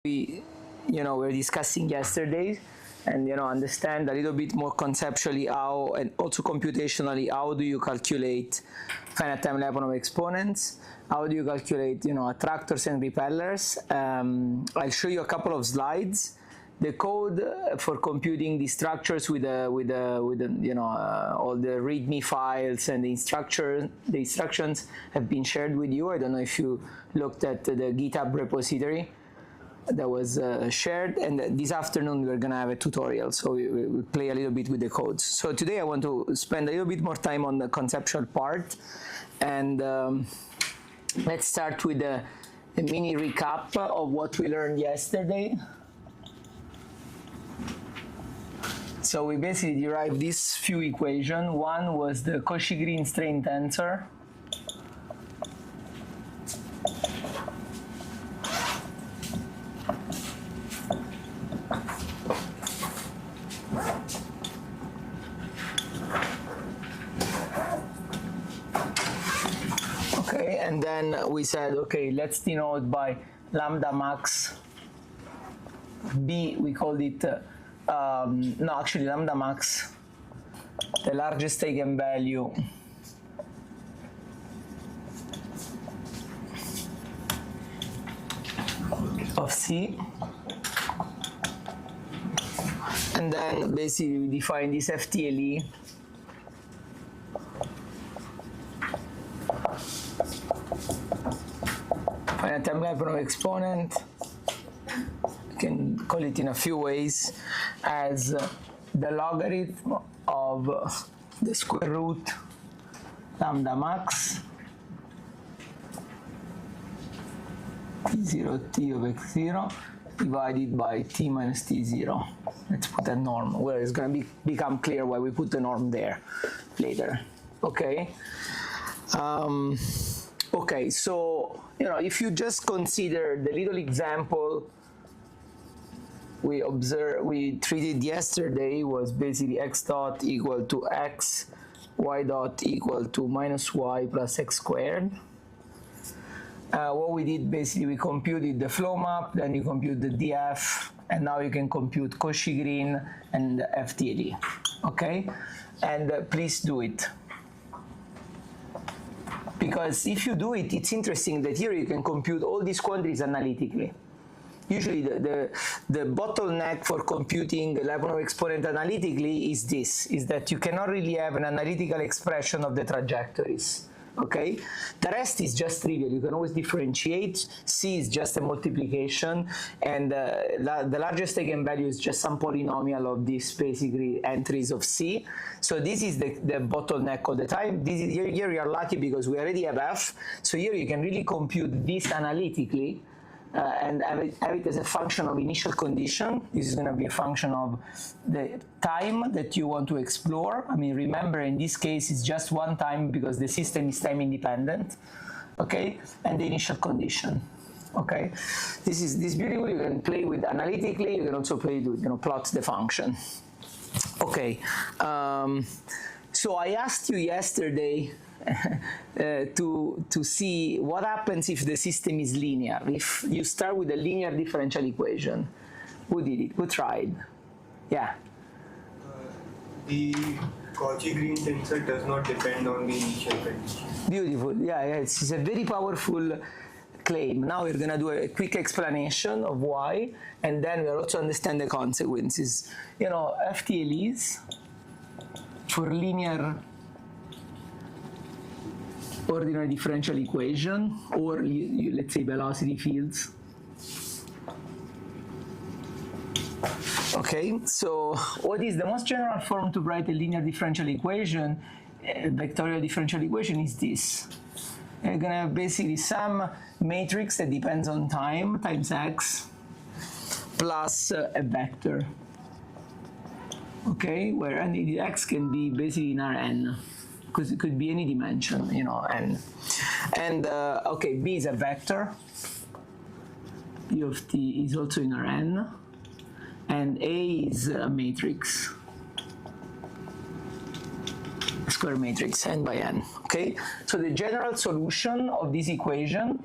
we're discussing yesterday, and understand a little bit more conceptually how, and also computationally, how do you calculate finite time Lyapunov exponents, how do you calculate attractors and repellers. I'll show you a couple of slides. The code for computing the structures with all the README files and the instructions have been shared with you. I don't know if you looked at the GitHub repository that was shared, and this afternoon we're going to have a tutorial, so we'll play a little bit with the codes. So today I want to spend a little bit more time on the conceptual part, and let's start with a mini recap of what we learned yesterday. So we basically derived these few equations. One was the Cauchy-Green strain tensor. Okay, and then we said, okay, let's denote by lambda max B, we called it no, actually lambda max, the largest eigenvalue of C, and then basically we define this FTLE finite time Lyapunov exponent. Can call it in a few ways as the logarithm of the square root lambda max t0 t of x0 divided by t minus t0. Let's put a norm where it's going to become clear why we put the norm there later. Okay. Okay, so if you just consider the little example we treated yesterday, was basically x dot equal to x, y dot equal to minus y plus x squared. What we did basically, we computed the flow map, then you compute the df, and now you can compute Cauchy-Green and the FTLE. Okay, and please do it, because if you do it, it's interesting that here you can compute all these quantities analytically. Usually the bottleneck for computing the Lyapunov exponent analytically is that you cannot really have an analytical expression of the trajectories. Okay, the rest is just trivial. You can always differentiate. C is just a multiplication, and the largest eigenvalue is just some polynomial of these basically entries of C. So this is the bottleneck of the time. Here you are lucky because we already have F. So here you can really compute this analytically. And have it as a function of initial condition. This is going to be a function of the time that you want to explore. I mean, remember, in this case, it's just one time because the system is time independent. Okay, and the initial condition. Okay, this is beautiful. You can play with analytically. You can also play with plot the function. Okay, so I asked you yesterday to see what happens if the system is linear. If you start with a linear differential equation, who did it? Who tried? Yeah. The Cauchy-Green tensor does not depend on the initial condition. Beautiful. Yeah, it's a very powerful claim. Now we're going to do a quick explanation of why, and then we'll also understand the consequences. FTLEs for linear ordinary differential equation, or let's say velocity fields. Okay, so what is the most general form to write a linear differential equation, a vectorial differential equation, is this. You're going to have basically some matrix that depends on time times x plus a vector. Okay, where x can be basically in Rn. Because it could be any dimension, n. And okay, B is a vector. P of t is also in Rn, and A is a matrix, a square matrix, n by n. Okay, so the general solution of this equation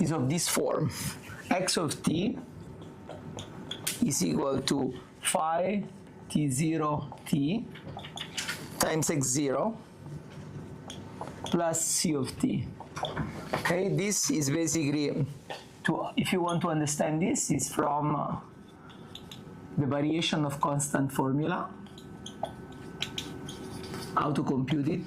is of this form. X of t is equal to phi t0 t times x0 plus c of t. Okay, this is basically, if you want to understand this, is from the variation of constant formula, how to compute it.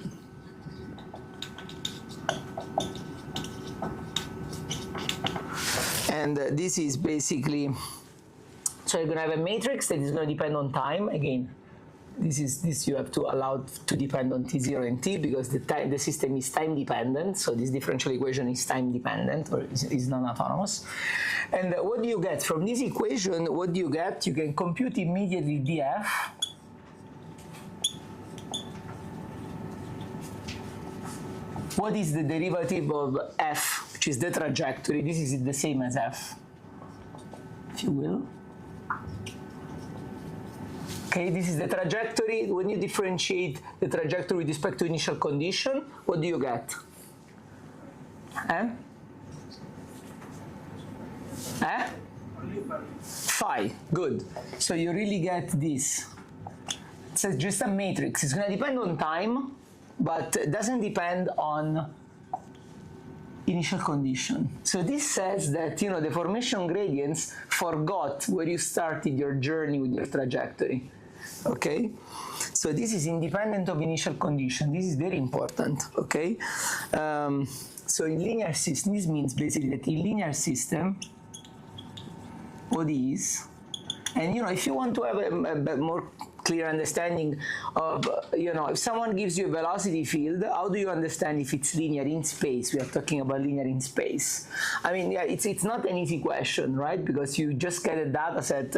And this is basically, so you're going to have a matrix that is going to depend on time. Again, this you have to allow to depend on t0 and t, because the system is time dependent, so this differential equation is time dependent, or is non-autonomous. And what do you get from this equation? What do you get? You can compute immediately df what is the derivative of f, which is the trajectory. This is the same as f, if you will. Okay, this is the trajectory. When you differentiate the trajectory with respect to initial condition, what do you get? Phi. Good. So you really get this. It's just a matrix. It's going to depend on time, but it doesn't depend on initial condition. So this says that, you know, the formation gradients forgot where you started your journey with your trajectory. Okay, so this is independent of initial condition. This is very important. Okay, so in linear system, this means basically that in linear system, what is, and you know, if you want to have a more clear understanding of, you know, if someone gives you a velocity field, how do you understand if it's linear in space? We are talking about linear in space. I mean, yeah, it's not an easy question, right? Because you just get a data set,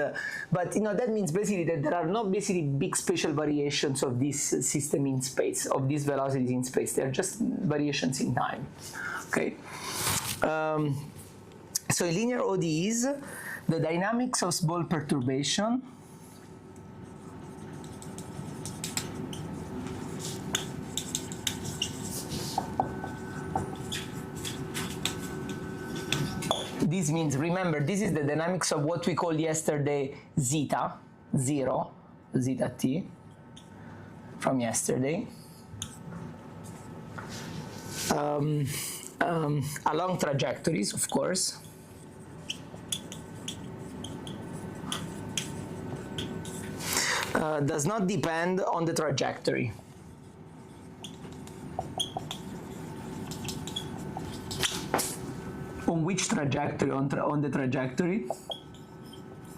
but you know, that means basically that there are not basically big spatial variations of this system in space, of these velocities in space. They are just variations in time. Okay. So in linear ODEs, the dynamics of small perturbation this means, remember, this is the dynamics of what we called yesterday zeta, 0, zeta t, from yesterday. Along trajectories, of course. Does not depend on the trajectory. On which trajectory? On the trajectory.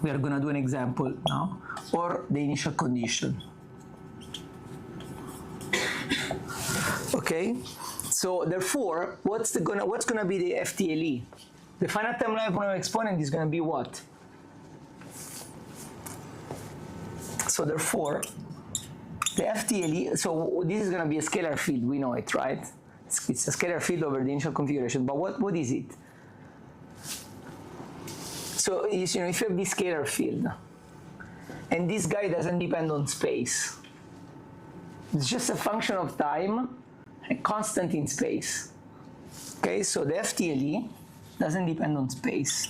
We are going to do an example now. Or the initial condition. Okay. So therefore, what's going to be the FTLE? The finite time Lyapunov exponent is going to be what? So therefore, the FTLE. So this is going to be a scalar field. We know it, right? It's a scalar field over the initial configuration. But what is it? So, you know, if you have this scalar field, and this guy doesn't depend on space, it's just a function of time, a constant in space. Okay, so the FTLE doesn't depend on space.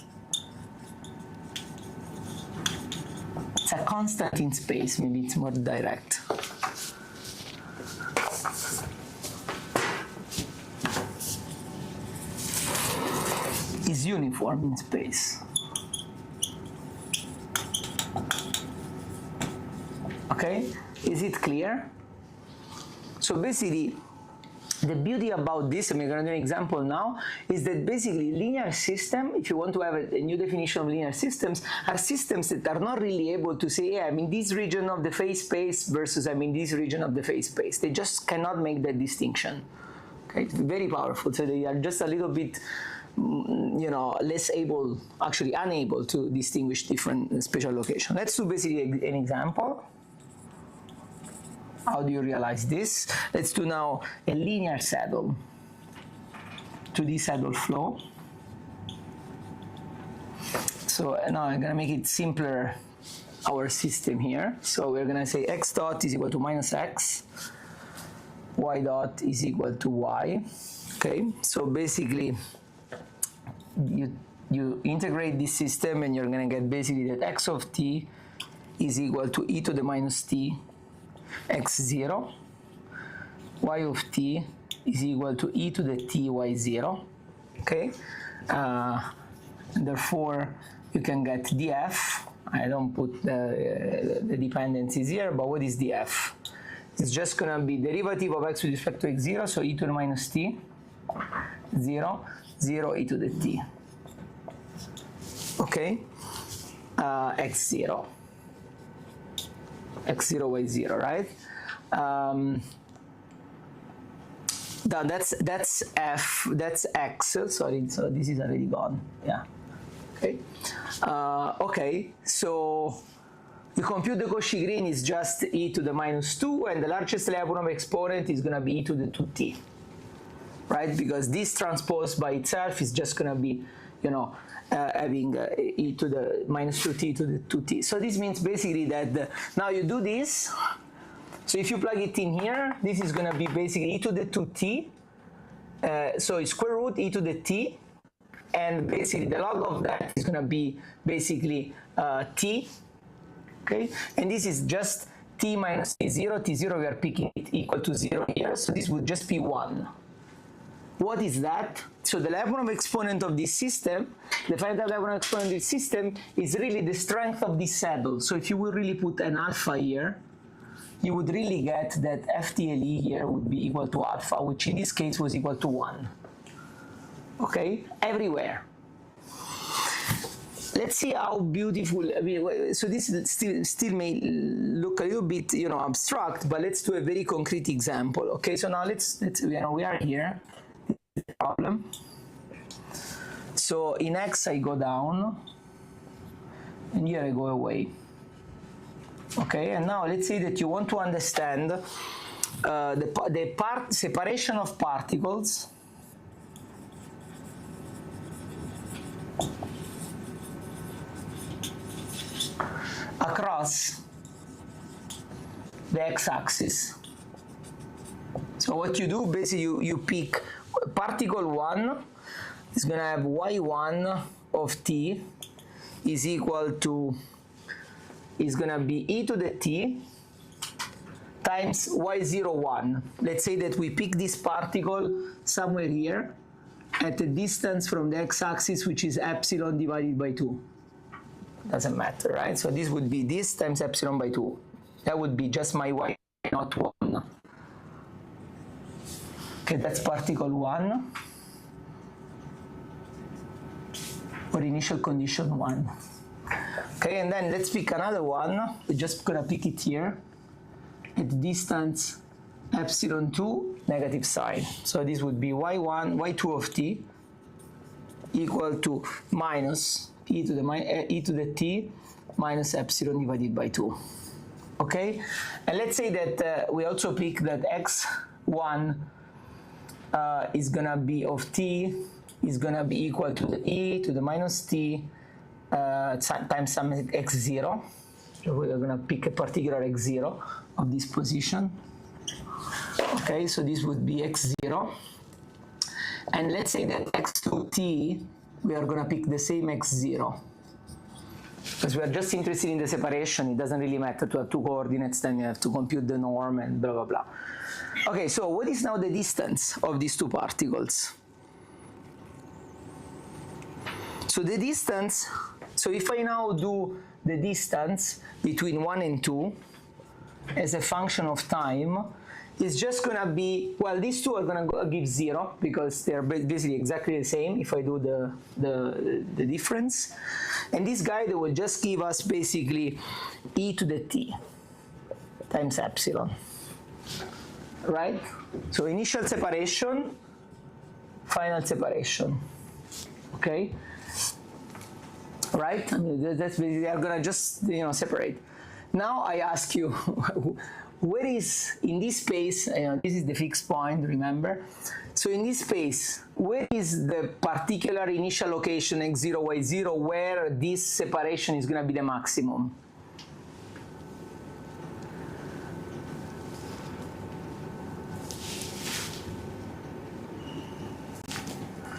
It's a constant in space, maybe it's more direct. Is uniform in space. Okay, is it clear? So basically, the beauty about this, and we're going to do an example now, is that basically linear system, if you want to have a new definition of linear systems, are systems that are not really able to say, yeah, I'm in this region of the phase space versus I'm in this region of the phase space. They just cannot make that distinction. Okay, it's very powerful. So they are just a little bit, you know, less able, actually unable to distinguish different spatial locations. Let's do basically an example. How do you realize this? Let's do now a linear saddle to this saddle flow. So now I'm going to make it simpler, our system here. So we're going to say x dot is equal to minus x, y dot is equal to y. Okay, so basically you integrate this system, and you're going to get basically that x of t is equal to e to the minus t x0, y of t is equal to e to the t y0, okay? And therefore, you can get df. I don't put the dependencies here, but what is df? It's just going to be derivative of x with respect to x0, so e to the minus t, 0, 0 e to the t, okay? X0, x0, y0, right? That's f, that's x, sorry, so this is already gone, yeah, okay? Okay, so you compute the Cauchy green is just e to the minus 2, and the largest Lyapunov exponent is going to be e to the 2t, right? Because this transpose by itself is just going to be, you know, having e to the minus 2t to the 2t. So this means basically that now you do this. So if you plug it in here, this is going to be basically e to the 2t. So it's square root e to the t. And basically the log of that is going to be basically t. Okay? And this is just t minus t0. T0 we are picking it equal to 0 here. So this would just be 1. What is that? So the Lyapunov exponent of this system, the finite Lyapunov exponent of this system is really the strength of this saddle. So if you would really put an alpha here, you would really get that FTLE here would be equal to alpha, which in this case was equal to 1. Okay? Everywhere. Let's see how beautiful, I mean, so this still may look a little bit, you know, abstract, but let's do a very concrete example. Okay, so now let's you know, we are here. Problem. So in x I go down, and here I go away. Okay, and now let's say that you want to understand the separation of particles across the x-axis. So what you do, basically you pick particle 1 is going to have y1 of t is equal to, is going to be e to the t times y01. Let's say that we pick this particle somewhere here at a distance from the x-axis, which is epsilon divided by 2. Doesn't matter, right? So this would be this times epsilon by 2. That would be just my y not 1. Okay, that's particle 1, or initial condition 1. Okay, and then let's pick another one. We're just gonna pick it here at distance epsilon 2, negative sign. So this would be y1, y2 of t equal to minus e to the t minus epsilon divided by 2. Okay, and let's say that we also pick that x1 is gonna be of t is gonna be equal to the e to the minus t times some x0. So we are gonna pick a particular x0 of this position. Okay, so this would be x0, and let's say that x2t we are gonna pick the same x0, because we are just interested in the separation. It doesn't really matter to have two coordinates, then you have to compute the norm and blah blah blah. Okay, so what is now the distance of these two particles? So the distance, so if I now do the distance between 1 and 2 as a function of time, it's just going to be, well, these two are going to give 0 because they're basically exactly the same if I do the difference. And this guy, they will just give us basically e to the t times epsilon. Right? So initial separation, final separation. Okay? Right? I mean, that's basically, they are gonna just, you know, separate. Now I ask you, where is, in this space, this is the fixed point, remember? So in this space, where is the particular initial location x0, y0, where this separation is gonna be the maximum?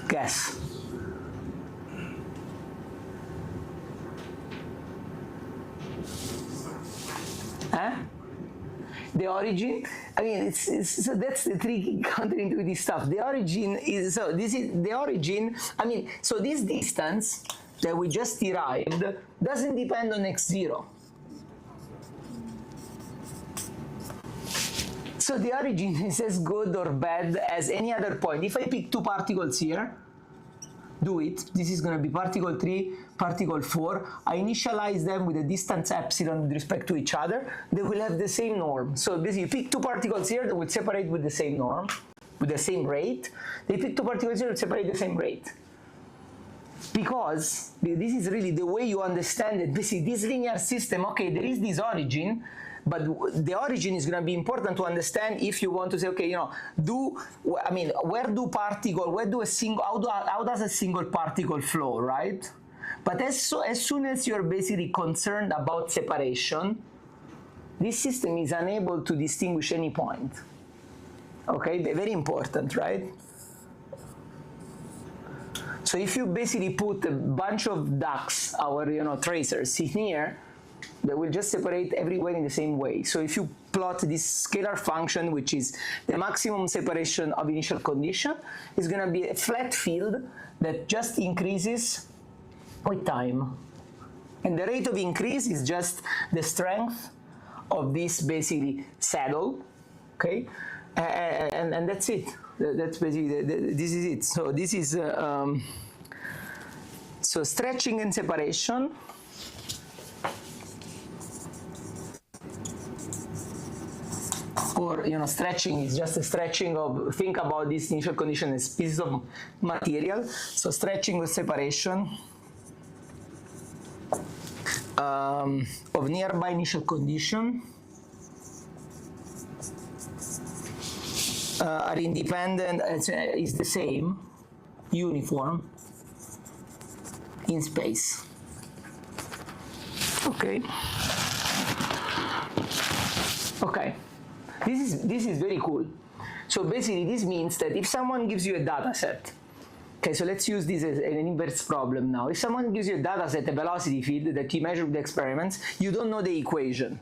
Guess. The origin, I mean, so that's the tricky counterintuitive stuff. The origin is, so this is the origin, I mean, so this distance that we just derived doesn't depend on x0. So the origin is as good or bad as any other point. If I pick two particles here, do it. This is going to be particle 3, particle 4. I initialize them with a distance epsilon with respect to each other. They will have the same norm. So basically, you pick two particles here that will separate with the same norm, with the same rate. They pick two particles here that separate the same rate. Because this is really the way you understand it. Basically, this linear system, okay, there is this origin, but the origin is going to be important to understand if you want to say, okay, you know, where how does a single particle flow, right? But as soon as you're basically concerned about separation, this system is unable to distinguish any point. Okay, very important, right? So if you basically put a bunch of ducks, our tracers, in here, they will just separate everywhere in the same way. So if you plot this scalar function, which is the maximum separation of initial condition, it's going to be a flat field that just increases with time. And the rate of increase is just the strength of this basically saddle, okay? And that's it. That's basically, this is it. So this is, so stretching and separation. Or stretching is just a stretching of, think about this initial condition as pieces of material. So stretching with separation of nearby initial condition are independent, is the same, uniform in space. Okay. Okay. This is very cool. So basically, this means that if someone gives you a data set, okay, so let's use this as an inverse problem now. If someone gives you a data set, a velocity field that you measure with experiments, you don't know the equation,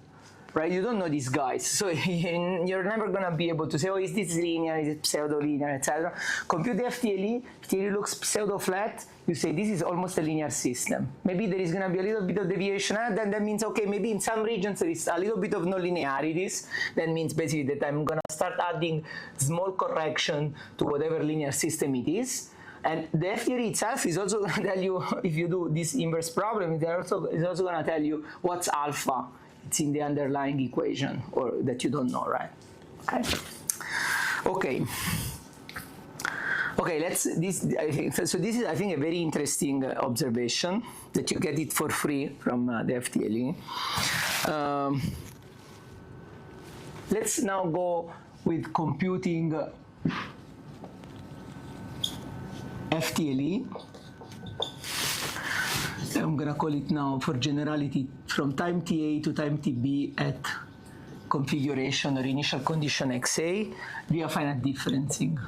right? You don't know these guys. So you're never going to be able to say, oh, is this linear, is it pseudo-linear, etc. Compute the FTLE. FTLE looks pseudo-flat. You say, this is almost a linear system. Maybe there is going to be a little bit of deviation, and then that means, okay, maybe in some regions there is a little bit of non-linearities. That means basically that I'm going to start adding small correction to whatever linear system it is. And the FTLE itself is also going to tell you, if you do this inverse problem, it's also going to tell you what's alpha. It's in the underlying equation, or that you don't know, right? Okay. Okay, this is, I think, a very interesting observation that you get it for free from the FTLE. Let's now go with computing FTLE. I'm going to call it now, for generality, from time ta to time tb at configuration or initial condition xa via finite differencing.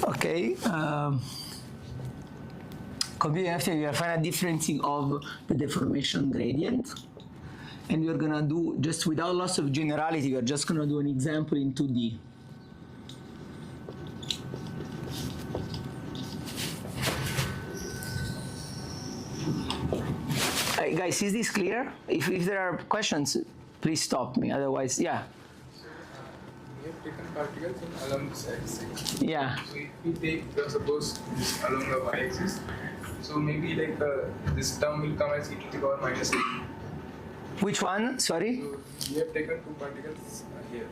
Okay, computing FTLE via finite differencing of the deformation gradient. And we're going to do, just without loss of generality, we're just going to do an example in 2D. Guys, is this clear? If there are questions, please stop me. Otherwise, yeah. So, we have taken particles along this axis. Yeah. So if we take, suppose, this along the y-axis, so maybe like this term will come as e to the power minus a. Which one? Sorry? So we have taken two particles here.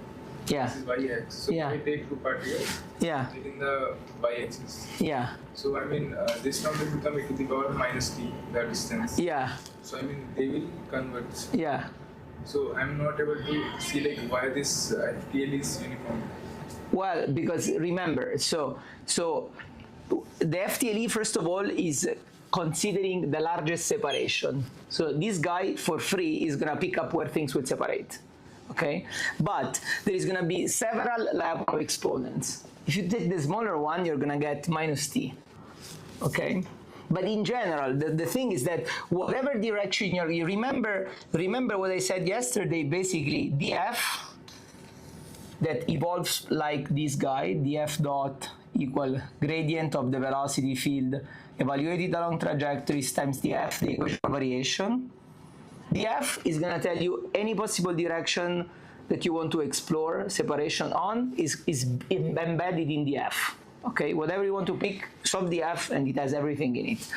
Yeah. This is y-axis. So Yeah. we take two particles Yeah. in the y-axis. Yeah. So I mean, this term will become e to the power minus t, the distance. Yeah. So I mean, they will converge. Yeah. So I'm not able to see like why this FTLE is uniform. Well, because remember, so the FTLE, first of all, is considering the largest separation. So this guy, for free, is going to pick up where things will separate. Okay? But there is going to be several Lagrangian exponents. If you take the smaller one, you're going to get minus t. Okay? But in general, the thing is that whatever direction you remember what I said yesterday, basically df that evolves like this guy, df dot equal gradient of the velocity field evaluated along trajectories times df, the equation of variation. Df is going to tell you any possible direction that you want to explore separation on is embedded in df. Okay, whatever you want to pick, solve df, and it has everything in it.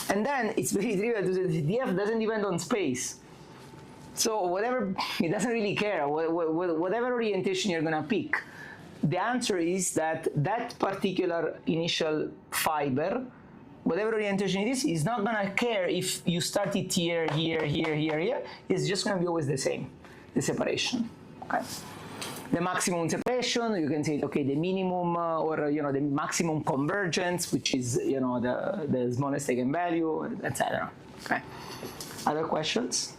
And then it's very trivial to say that df doesn't depend on space. So whatever, it doesn't really care, whatever orientation you're going to pick. The answer is that that particular initial fiber, whatever orientation it is not going to care if you start it here, it's just going to be always the same, the separation. Okay. The maximum separation, you can say, okay, the minimum or the maximum convergence, which is the smallest eigenvalue, etc. Okay. Other questions?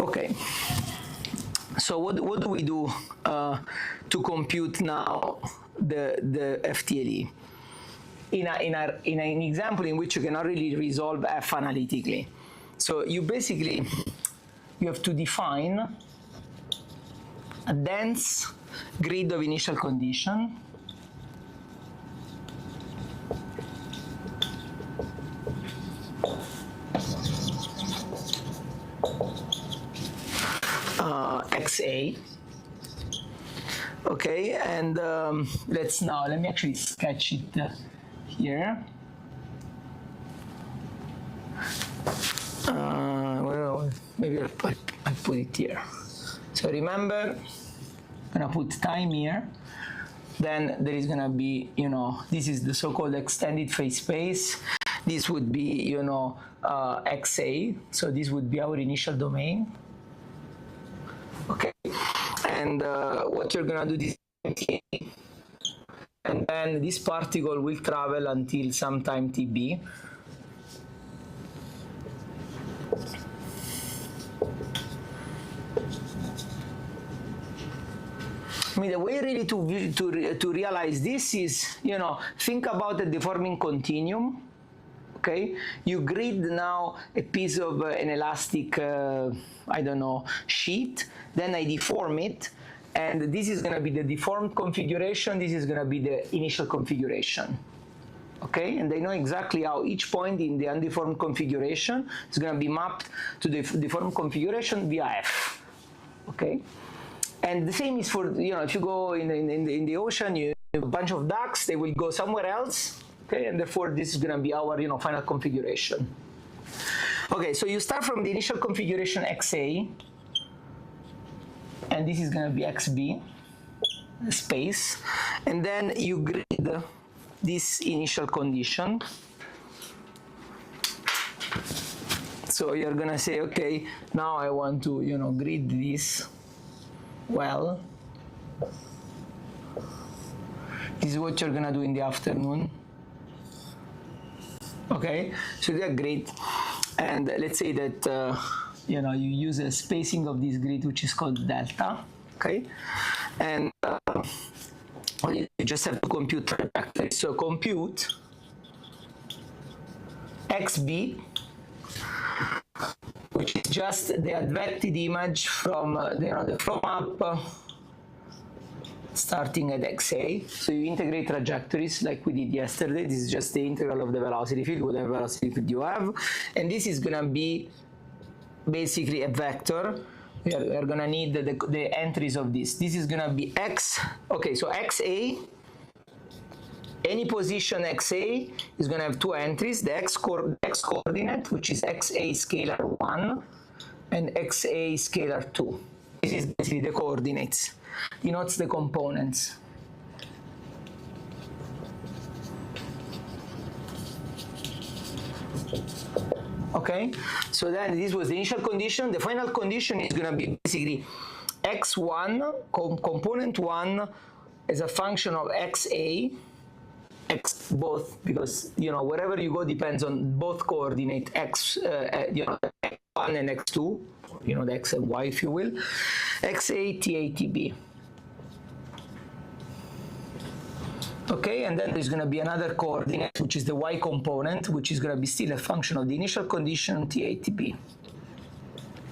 Okay. So what do we do to compute now the FTLE? In an example in which you cannot really resolve f analytically. So you have to define a dense grid of initial condition XA. Okay, and let me actually sketch it here. Well, maybe I'll put it here. So remember, I'm gonna put time here. Then there is gonna be, this is the so-called extended phase space. This would be, XA. So this would be our initial domain. Okay, and what you're gonna do this, and then this particle will travel until some time TB. I mean, the way really to realize this is, think about a deforming continuum. Okay, you grid now a piece of an elastic, sheet. Then I deform it, and this is going to be the deformed configuration. This is going to be the initial configuration. Okay, and they know exactly how each point in the undeformed configuration is going to be mapped to the deformed configuration via f. Okay, and the same is for, if you go in the ocean, you have a bunch of ducks, they will go somewhere else. Okay, and therefore this is going to be our final configuration. Okay, so you start from the initial configuration XA, and this is going to be XB, space, and then you grid this initial condition. So you're going to say, okay, now I want to grid this well. This is what you're going to do in the afternoon. Okay, so they're great, and let's say that you use a spacing of this grid which is called delta. Okay, and you just have to compute trajectory. So compute XB, which is just the advected image from the from up. Starting at XA, so you integrate trajectories like we did yesterday. This is just the integral of the velocity field, whatever velocity field you have, and this is going to be basically a vector. We are going to need the entries of this. This is going to be X. Okay, so XA, any position XA is going to have two entries, the X coordinate, which is XA scalar 1, and XA scalar 2. This is basically the coordinates. Denotes the components. Okay, so then this was the initial condition. The final condition is going to be basically x1, component 1 as a function of xa, x both, because wherever you go depends on both coordinate x, x1 and x2, the x and y, if you will, xa, ta, tb. Okay, and then there's going to be another coordinate, which is the y component, which is going to be still a function of the initial condition TATB.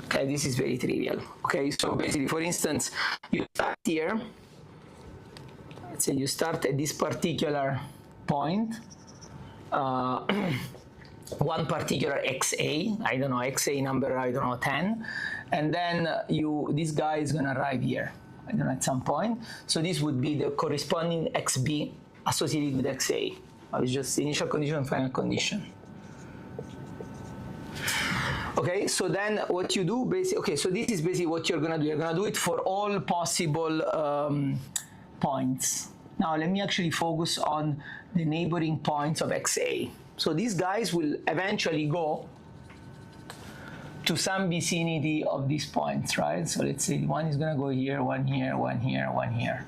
Okay, this is very trivial. Okay, so basically, for instance, you start here. Let's say you start at this particular point, one particular XA, I don't know, XA number, I don't know, 10, and then this guy is going to arrive here, I don't know, at some point. So this would be the corresponding XB associated with XA. It's just initial condition and final condition. Okay, so then what you do, basically, okay, so this is basically what you're going to do. You're going to do it for all possible points. Now let me actually focus on the neighboring points of XA. So these guys will eventually go to some vicinity of these points, right? So let's say one is going to go here, one here, one here, one here.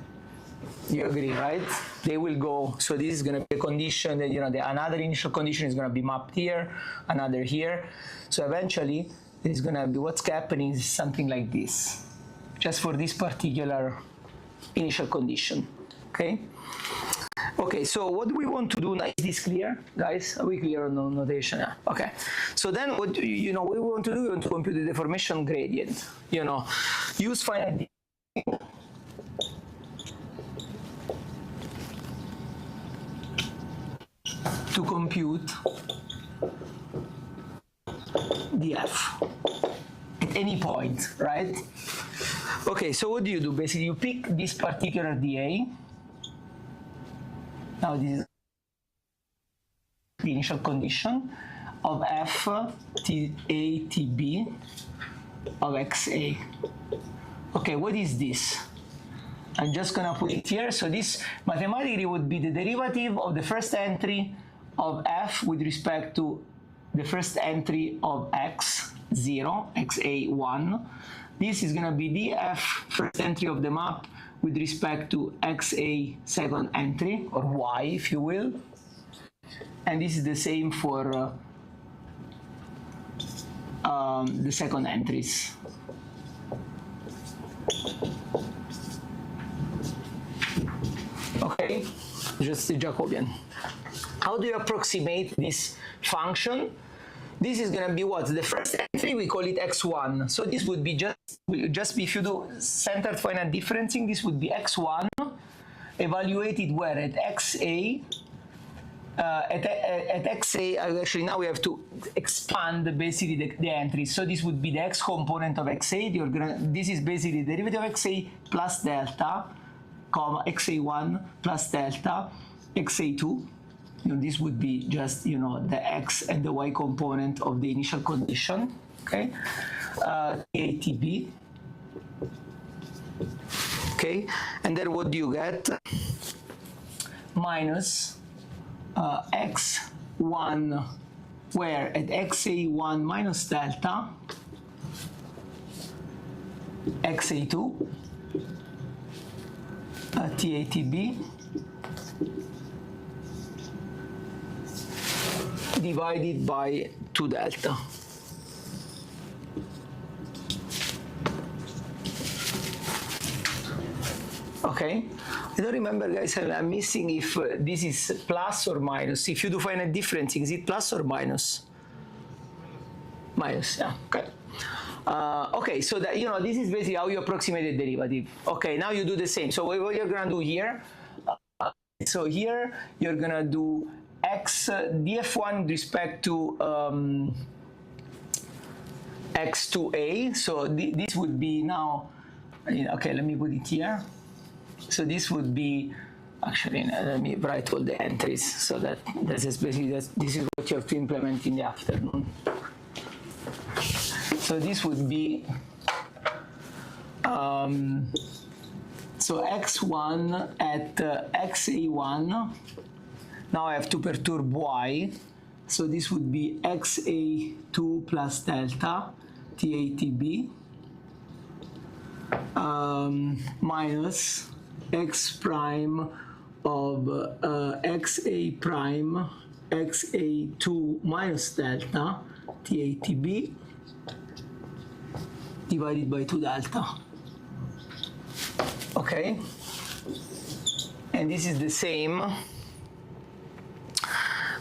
You agree, right? They will go, so this is going to be a condition that, another initial condition is going to be mapped here, another here. So eventually, there's going to be, what's happening is something like this, just for this particular initial condition, okay? Okay, so what do we want to do now? Is this clear, guys? Are we clear on the notation? Yeah. Okay. So then what what we want to do, we want to compute the deformation gradient. Use finite to compute the f at any point, right? Okay, so what do? Basically, you pick this particular dA. Now this is the initial condition of f TATB of XA. Okay, what is this? I'm just going to put it here. So this mathematically would be the derivative of the first entry of f with respect to the first entry of x0, xa1. This is going to be the f first entry of the map with respect to xa second entry, or y if you will. And this is the same for the second entries. Okay, just the Jacobian. How do you approximate this function? This is going to be what? The first entry, we call it x1. So this would be just if you do centered finite differencing, this would be x1 evaluated where? At xa. At xa, actually now we have to expand basically the entries. So this would be the x component of xa. This is basically the derivative of xa plus delta, comma, xa1 plus delta, xa2. This would be just, the x and the y component of the initial condition, okay? TATB, okay? And then what do you get? Minus x1, where at xa1 minus delta, xa2, TATB, divided by 2 delta. Okay, I don't remember, guys, I'm missing if this is plus or minus. If you do finite differencing, is it plus or minus? Minus, yeah, okay. Okay, so that, this is basically how you approximate the derivative. Okay, now you do the same. So what you're gonna do here, so here you're gonna do x df1 with respect to x2a. So this would be now, okay, let me put it here. So this would be, actually, let me write all the entries so that this is basically, this is what you have to implement in the afternoon. So this would be, so x1 at xa1. Now I have to perturb y, so this would be xa2 plus delta, TATB, minus x prime of xa prime, xa2 minus delta, TATB, divided by 2 delta. Okay? And this is the same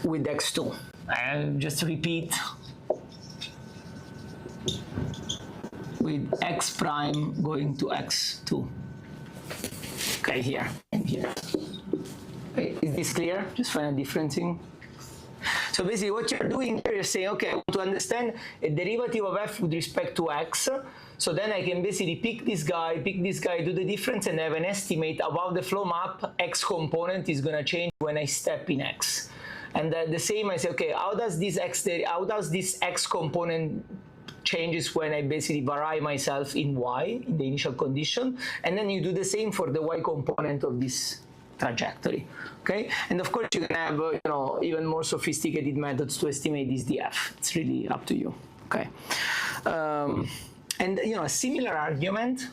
with x2. I'll just repeat with x prime going to x2. Okay, here and here. Okay, is this clear? Just find a differencing. So basically what you're doing here, you're saying, okay, I want to understand a derivative of f with respect to x. So then I can basically pick this guy, do the difference, and have an estimate about the flow map. X component is going to change when I step in x. And the same, I say, okay, how does this x component changes when I basically vary myself in y, in the initial condition, and then you do the same for the y component of this trajectory, okay? And of course you can have, even more sophisticated methods to estimate this df. It's really up to you, okay? And a similar argument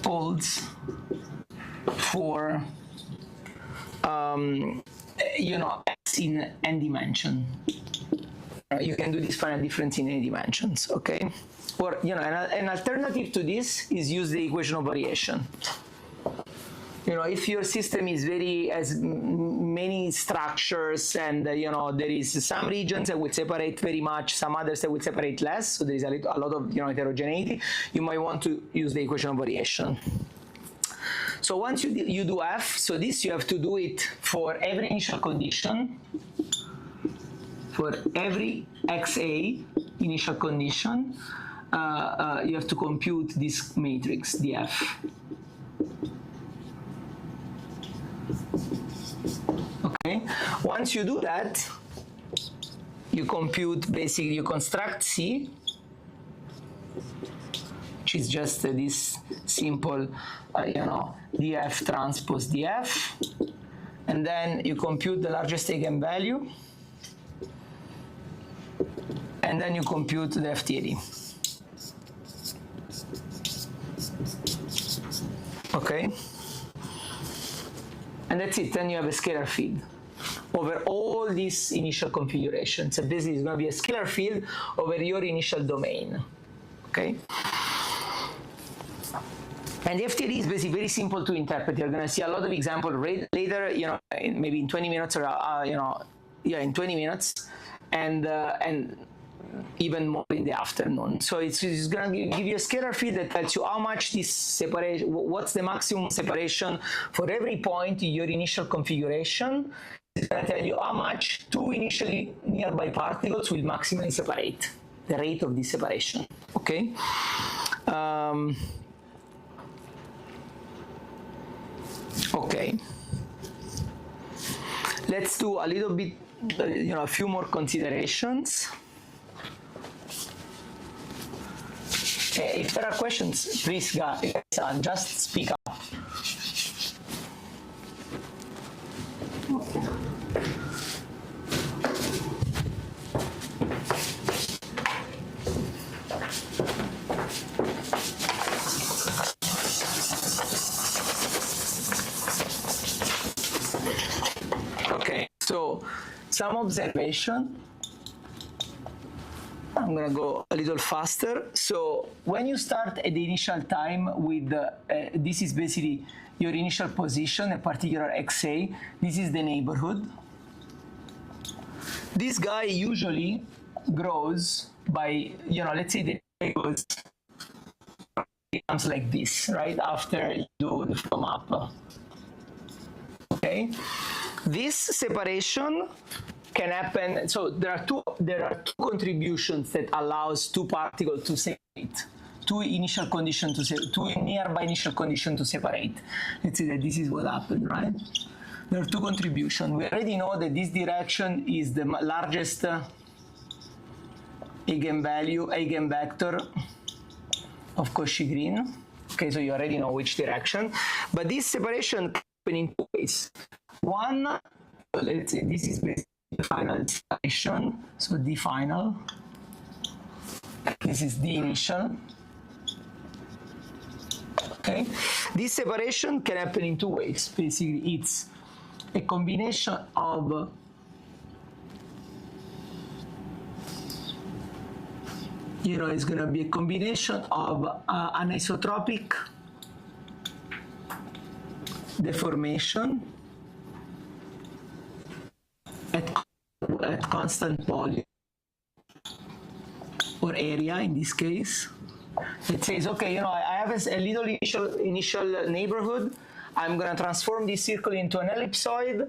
holds for x in n dimension. You can do this finite difference in any dimensions, okay? Or an alternative to this is use the equation of variation. If your system has many structures, and there is some regions that will separate very much, some others that will separate less, so there is a lot of heterogeneity, you might want to use the equation of variation. So once you do f, so this you have to do it for every initial condition, for every xa initial condition, you have to compute this matrix, df. Okay, once you do that, you compute, basically you construct C, which is just this simple, df transpose df, and then you compute the largest eigenvalue, and then you compute the FTLE. Okay? And that's it, then you have a scalar field over all these initial configurations. So basically it's going to be a scalar field over your initial domain. Okay? And the FTLE is basically very simple to interpret. You're going to see a lot of examples later, maybe in 20 minutes or, in 20 minutes, and even more in the afternoon. So it's going to give you a scalar field that tells you how much this separation, what's the maximum separation for every point in your initial configuration. It's going to tell you how much two initially nearby particles will maximally separate, the rate of this separation. Okay? Okay. Let's do a little bit, a few more considerations. If there are questions, please, guys, just speak up. Okay, so some observation. I'm going to go a little faster. So when you start at the initial time with, this is basically your initial position, a particular xa, this is the neighborhood. This guy usually grows by, let's say the goes, it comes like this, right, after you do the flow map. Okay? This separation can happen. So there are two contributions that allows two particles to separate, two nearby initial conditions to separate. Let's say that this is what happened, right? There are two contributions. We already know that this direction is the largest eigenvector of Cauchy-Green. Okay, so you already know which direction. But this separation can happen in two ways. One, let's say this is basically the final separation, so the final, this is the initial. Okay, this separation can happen in two ways. Basically, it's a combination of It's going to be a combination of anisotropic deformation at constant volume or area in this case. It says, okay, I have a little initial neighborhood. I'm going to transform this circle into an ellipsoid,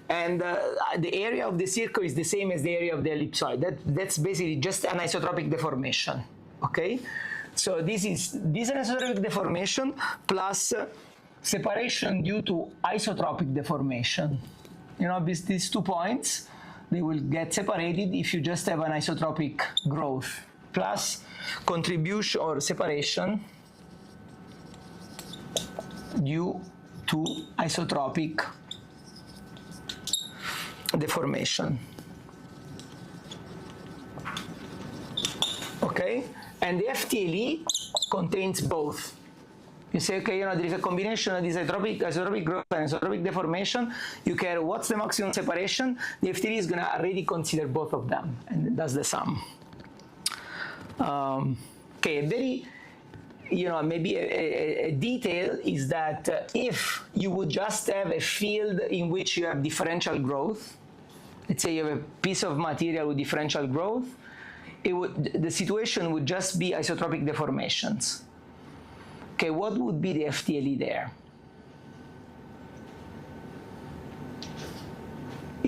and the area of the circle is the same as the area of the ellipsoid. That's basically just anisotropic deformation. Okay, so this anisotropic deformation plus separation due to isotropic deformation. These 2 points, they will get separated if you just have an isotropic growth, plus contribution or separation due to isotropic deformation. Okay, and the FTLE contains both. You say, okay, there is a combination of this isotropic growth and isotropic deformation. You care what's the maximum separation. The FTLE is going to already consider both of them, and that's the sum. Okay, very, maybe a detail is that if you would just have a field in which you have differential growth, let's say you have a piece of material with differential growth, the situation would just be isotropic deformations. Okay, what would be the FTLE there?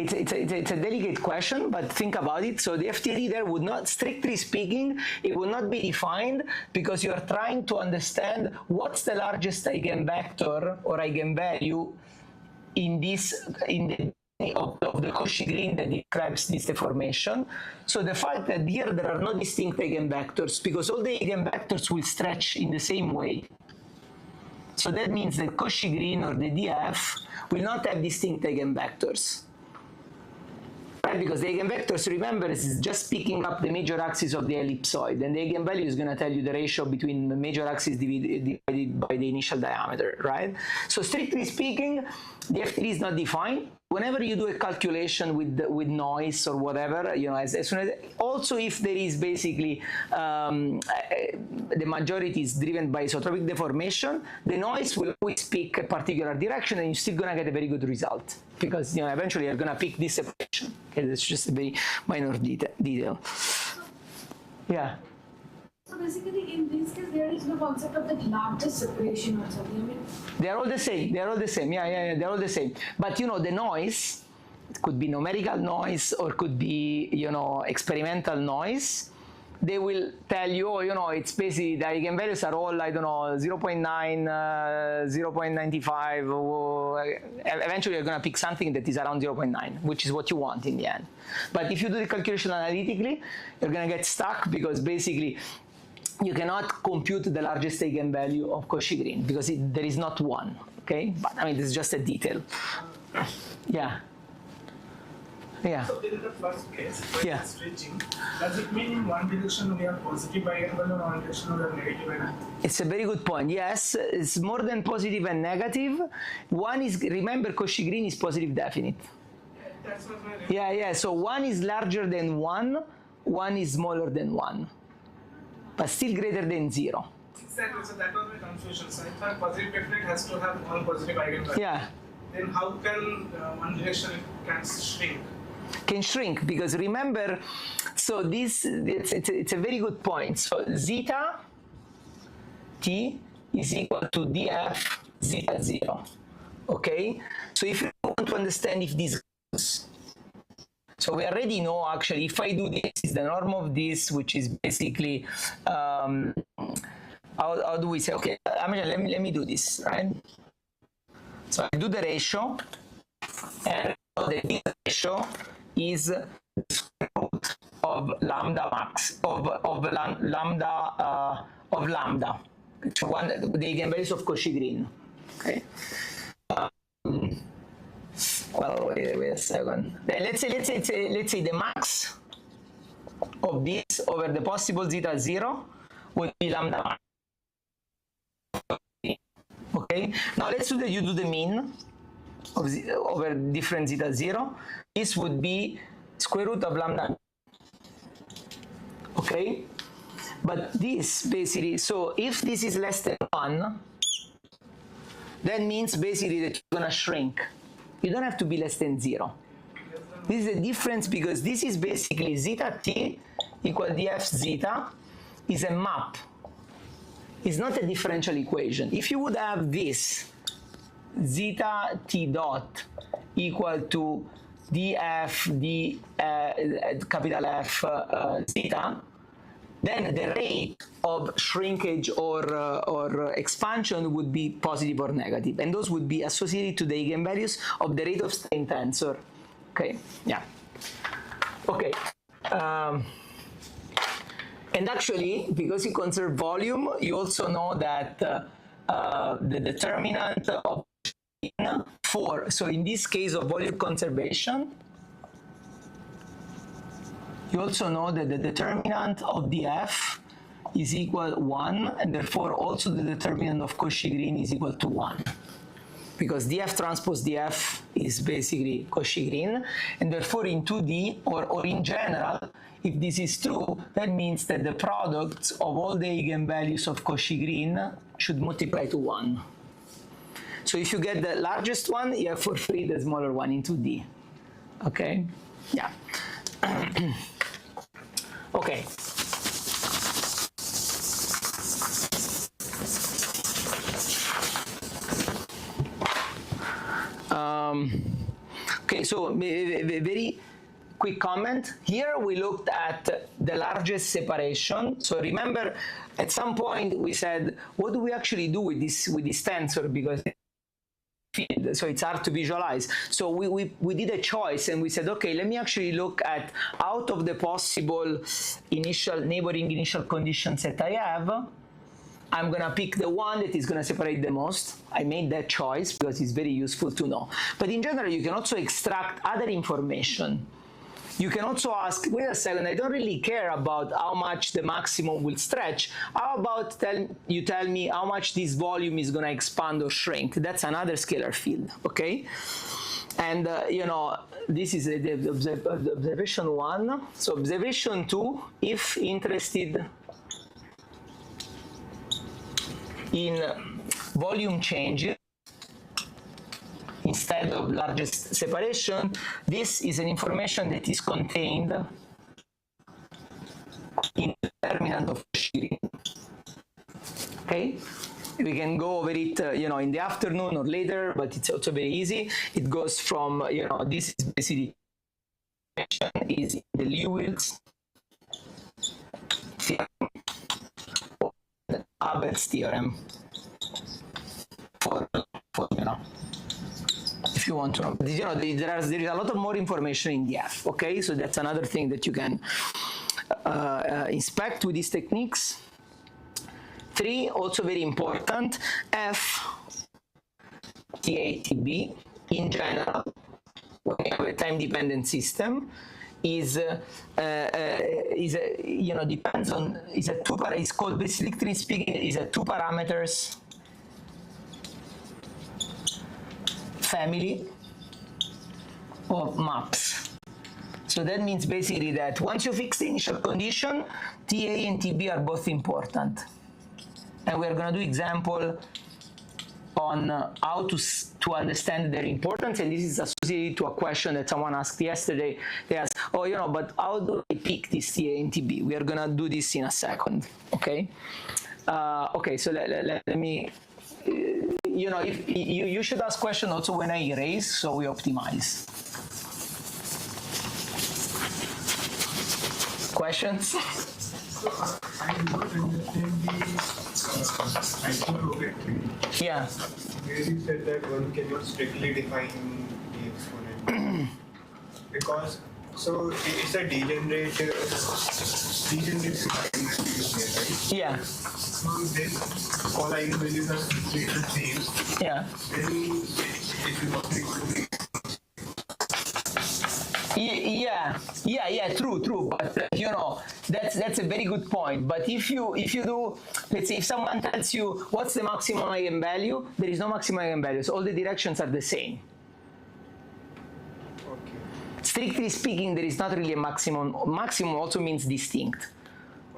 It's a delicate question, but think about it. So the FTLE there would not, strictly speaking, it would not be defined because you are trying to understand what's the largest eigenvector or eigenvalue in the Cauchy green that describes this deformation. So the fact that here there are no distinct eigenvectors because all the eigenvectors will stretch in the same way. So that means that Cauchy green or the DF will not have distinct eigenvectors. Right? Because the eigenvectors, remember, is just picking up the major axis of the ellipsoid, and the eigenvalue is going to tell you the ratio between the major axis divided by the initial diameter, right? So strictly speaking, the FTLE is not defined. Whenever you do a calculation with noise or whatever, as soon as, also if there is basically the majority is driven by isotropic deformation, the noise will always pick a particular direction, and you're still going to get a very good result because eventually you're going to pick this separation. Okay, that's just a very minor detail. Yeah. So basically, in this case, there is no concept of the largest separation or something. I mean, they are all the same. They are all the same. Yeah. They're all the same. But the noise, it could be numerical noise or could be experimental noise. They will tell you, it's basically the eigenvalues are all 0.9, 0.95. Or eventually, you're going to pick something that is around 0.9, which is what you want in the end. But if you do the calculation analytically, you're going to get stuck because basically you cannot compute the largest eigenvalue of Cauchy green because there is not one. Okay, but this is just a detail. Yeah. So in the first case, when it's stretching, does it mean in one direction we have positive eigenvalue and one direction we have negative eigenvalue? It's a very good point. Yes, it's more than positive and negative. One is, remember, Cauchy green is positive definite. That's what my Yeah. So one is larger than one is smaller than one, but still greater than 0. Exactly. So that was my confusion. So if a positive definite has to have one positive eigenvalue. Yeah. Then how can one direction can shrink? Can shrink because remember, so it's a very good point. So zeta t is equal to df zeta 0. Okay, so if you want to understand if this goes, so we already know actually if I do this is the norm of this, which is basically how do we say, okay, let me do this, right? So I do the ratio, and the ratio is the square root of lambda max of lambda. So the eigenvalues of Cauchy green. Okay. Well, wait a second. Let's say the max of this over the possible zeta 0 would be lambda max. Okay. Now let's you do the mean over different zeta 0. This would be square root of lambda. Okay. But this basically, so if this is less than 1, that means basically that you're going to shrink. You don't have to be less than 0. This is a difference because this is basically zeta t equal df zeta is a map. It's not a differential equation. If you would have this zeta t dot equal to df d capital F zeta, then the rate of shrinkage or expansion would be positive or negative, and those would be associated to the eigenvalues of the rate of strain tensor. Okay, yeah. Okay. And actually, because you conserve volume, you also know that the determinant of so in this case of volume conservation, you also know that the determinant of df is equal to 1, and therefore also the determinant of Cauchy-Green is equal to 1. Because df transpose df is basically Cauchy-Green, and therefore in 2D, or in general, if this is true, that means that the products of all the eigenvalues of Cauchy-Green should multiply to 1. So if you get the largest one, you have for free the smaller one in 2D. Okay? Yeah. Okay. Okay, so a very quick comment. Here we looked at the largest separation. So remember, at some point we said, what do we actually do with this tensor? Because so it's hard to visualize. So we did a choice and we said, okay, let me actually look at out of the possible neighboring initial conditions that I have, I'm going to pick the one that is going to separate the most. I made that choice because it's very useful to know. But in general, you can also extract other information. You can also ask, wait a second, I don't really care about how much the maximum will stretch. How about you tell me how much this volume is going to expand or shrink? That's another scalar field, okay? And, you know, this is the observation 1. So observation 2, if interested in volume changes instead of largest separation, this is an information that is contained in the determinant of Cauchy-Green. Okay, we can go over it, you know, in the afternoon or later, but it's also very easy. It goes from, you know, this is basically is the Lewis theorem or the Abel's theorem for you know. If you want to know, you know, there is a lot of more information in the F, okay? So that's another thing that you can inspect with these techniques. 3, also very important, F, TATB, in general, when you have a time-dependent system, is you know, depends on, it's called, basically speaking, is a 2 parameters family of maps. So that means basically that once you fix the initial condition, TA and TB are both important. And we're going to do example on how to understand their importance, and this is associated to a question that someone asked yesterday. They asked, oh, you know, but how do I pick this TA and TB? We are going to do this in a second, okay? Okay, so let me... you know, if you should ask questions also when I erase, so we optimize. Questions? So I don't understand the hyperobjectivity. Yeah. Where you said that one cannot strictly define the exponent. Because, so it's a degenerate right? Yeah. So then all eigenvalues are the same. Yeah. Then if you want Yeah, true. But you know, that's a very good point. But if you do, let's say, if someone tells you what's the maximum eigenvalue, there is no maximum eigenvalue. So all the directions are the same. Okay. Strictly speaking, there is not really a maximum. Maximum also means distinct.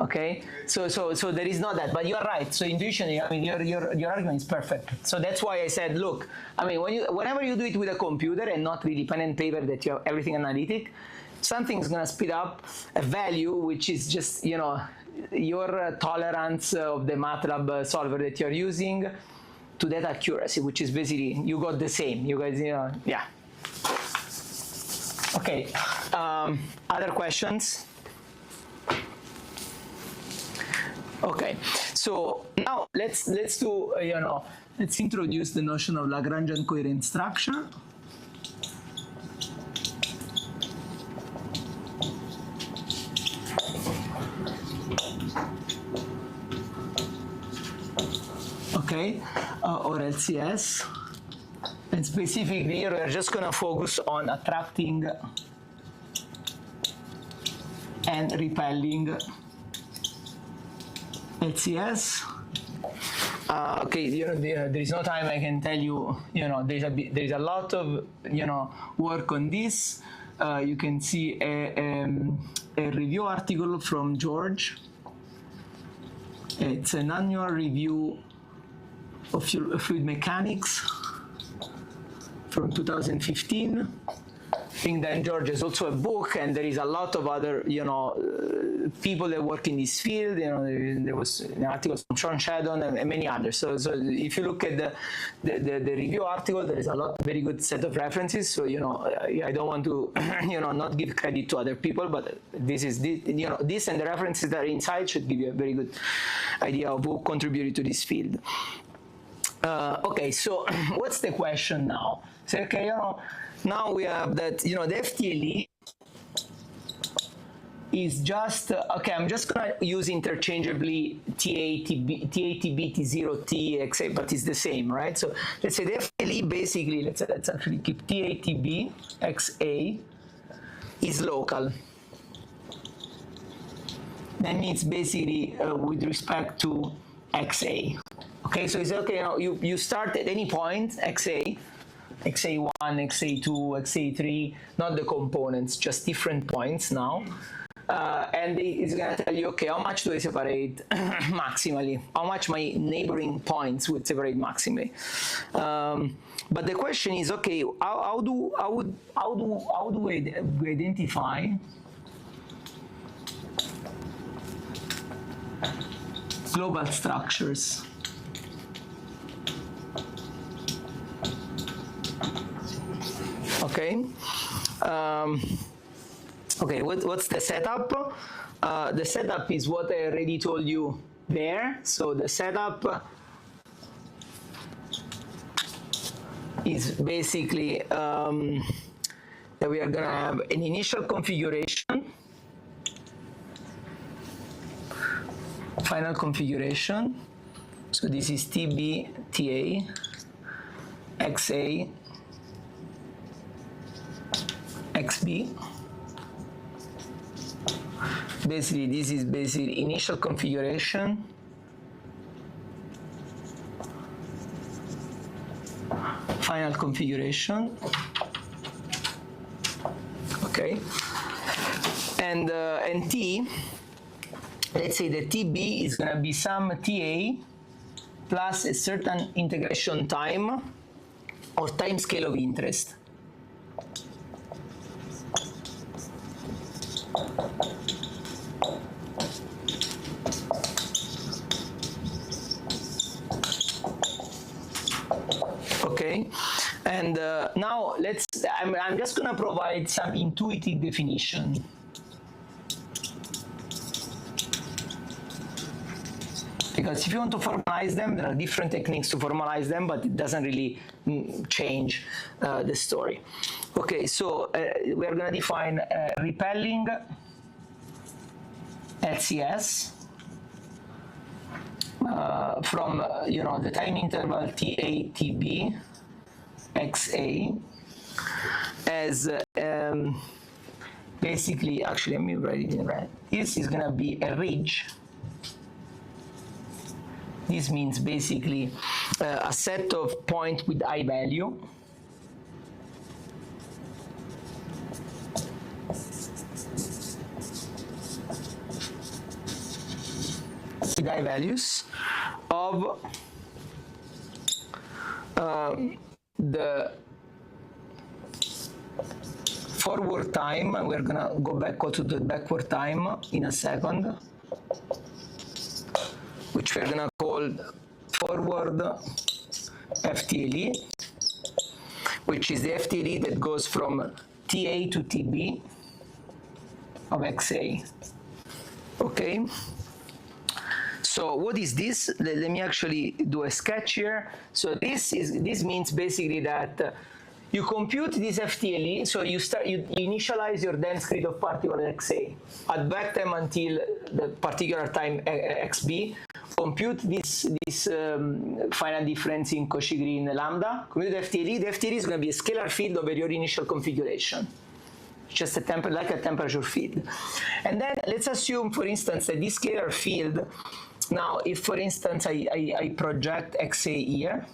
Okay, so there is not that, but you are right. So intuition, I mean, your argument is perfect. So that's why I said, look, I mean, whenever you do it with a computer and not really pen and paper, that you have everything analytic, something's gonna speed up a value which is just, you know, your tolerance of the MATLAB solver that you're using to that accuracy, which is basically you got the same. You guys, you know, yeah. Okay. Other questions? Okay, so now let's do, let's introduce the notion of Lagrangian coherent structure. Okay, or LCS. And specifically here we're just going to focus on attracting and repelling LCS. Okay, there is no time I can tell you. There is a lot of work on this. You can see a review article from George. It's an annual review of fluid mechanics from 2015. I think that George is also a book, and there is a lot of other, people that work in this field. There was an article from Sean Sheldon and many others. So if you look at the review article, there is a lot, very good set of references. So I don't want to, not give credit to other people, but this is this and the references that are inside should give you a very good idea of who contributed to this field. Okay, so what's the question now? So okay, now we have that, the FTLE is just, okay, I'm just going to use interchangeably TA, TB, T0, T, XA, but it's the same, right? So let's say the FTLE basically, let's actually keep TA, TB, XA is local. That means basically with respect to XA. Okay, so it's okay, you start at any point, XA, XA1, XA2, XA3, not the components, just different points now. And it's going to tell you, okay, how much do I separate maximally? How much my neighboring points would separate maximally? But the question is, okay, how do we identify global structures? Okay. Okay, what's the setup? The setup is what I already told you there. So the setup is basically that we are going to have an initial configuration, final configuration. So this is TB, TA, XA, XB. Basically, this is basically initial configuration, final configuration. Okay, and T, let's say the TB is going to be some TA plus a certain integration time or time scale of interest. Okay, and now I'm just going to provide some intuitive definition. Because if you want to formalize them, there are different techniques to formalize them, but it doesn't really change the story. Okay, so we are going to define repelling LCS from the time interval TA, TB, XA as basically, actually let me write it in red. This is going to be a ridge. This means basically a set of points with high value. the values of the forward time. We're gonna go back to the backward time in a second, which we're gonna call forward FTLE, which is the FTLE that goes from TA to TB of XA. Okay. So what is this? Let me actually do a sketch here. So this means basically that you compute this FTLE. So you initialize your dense grid of particles XA at back time until the particular time XB. Compute this final difference in Cauchy green lambda. Compute the FTLE. The FTLE is going to be a scalar field over your initial configuration. Just like a temperature field. And then let's assume, for instance, that this scalar field, now if for instance I project XA here,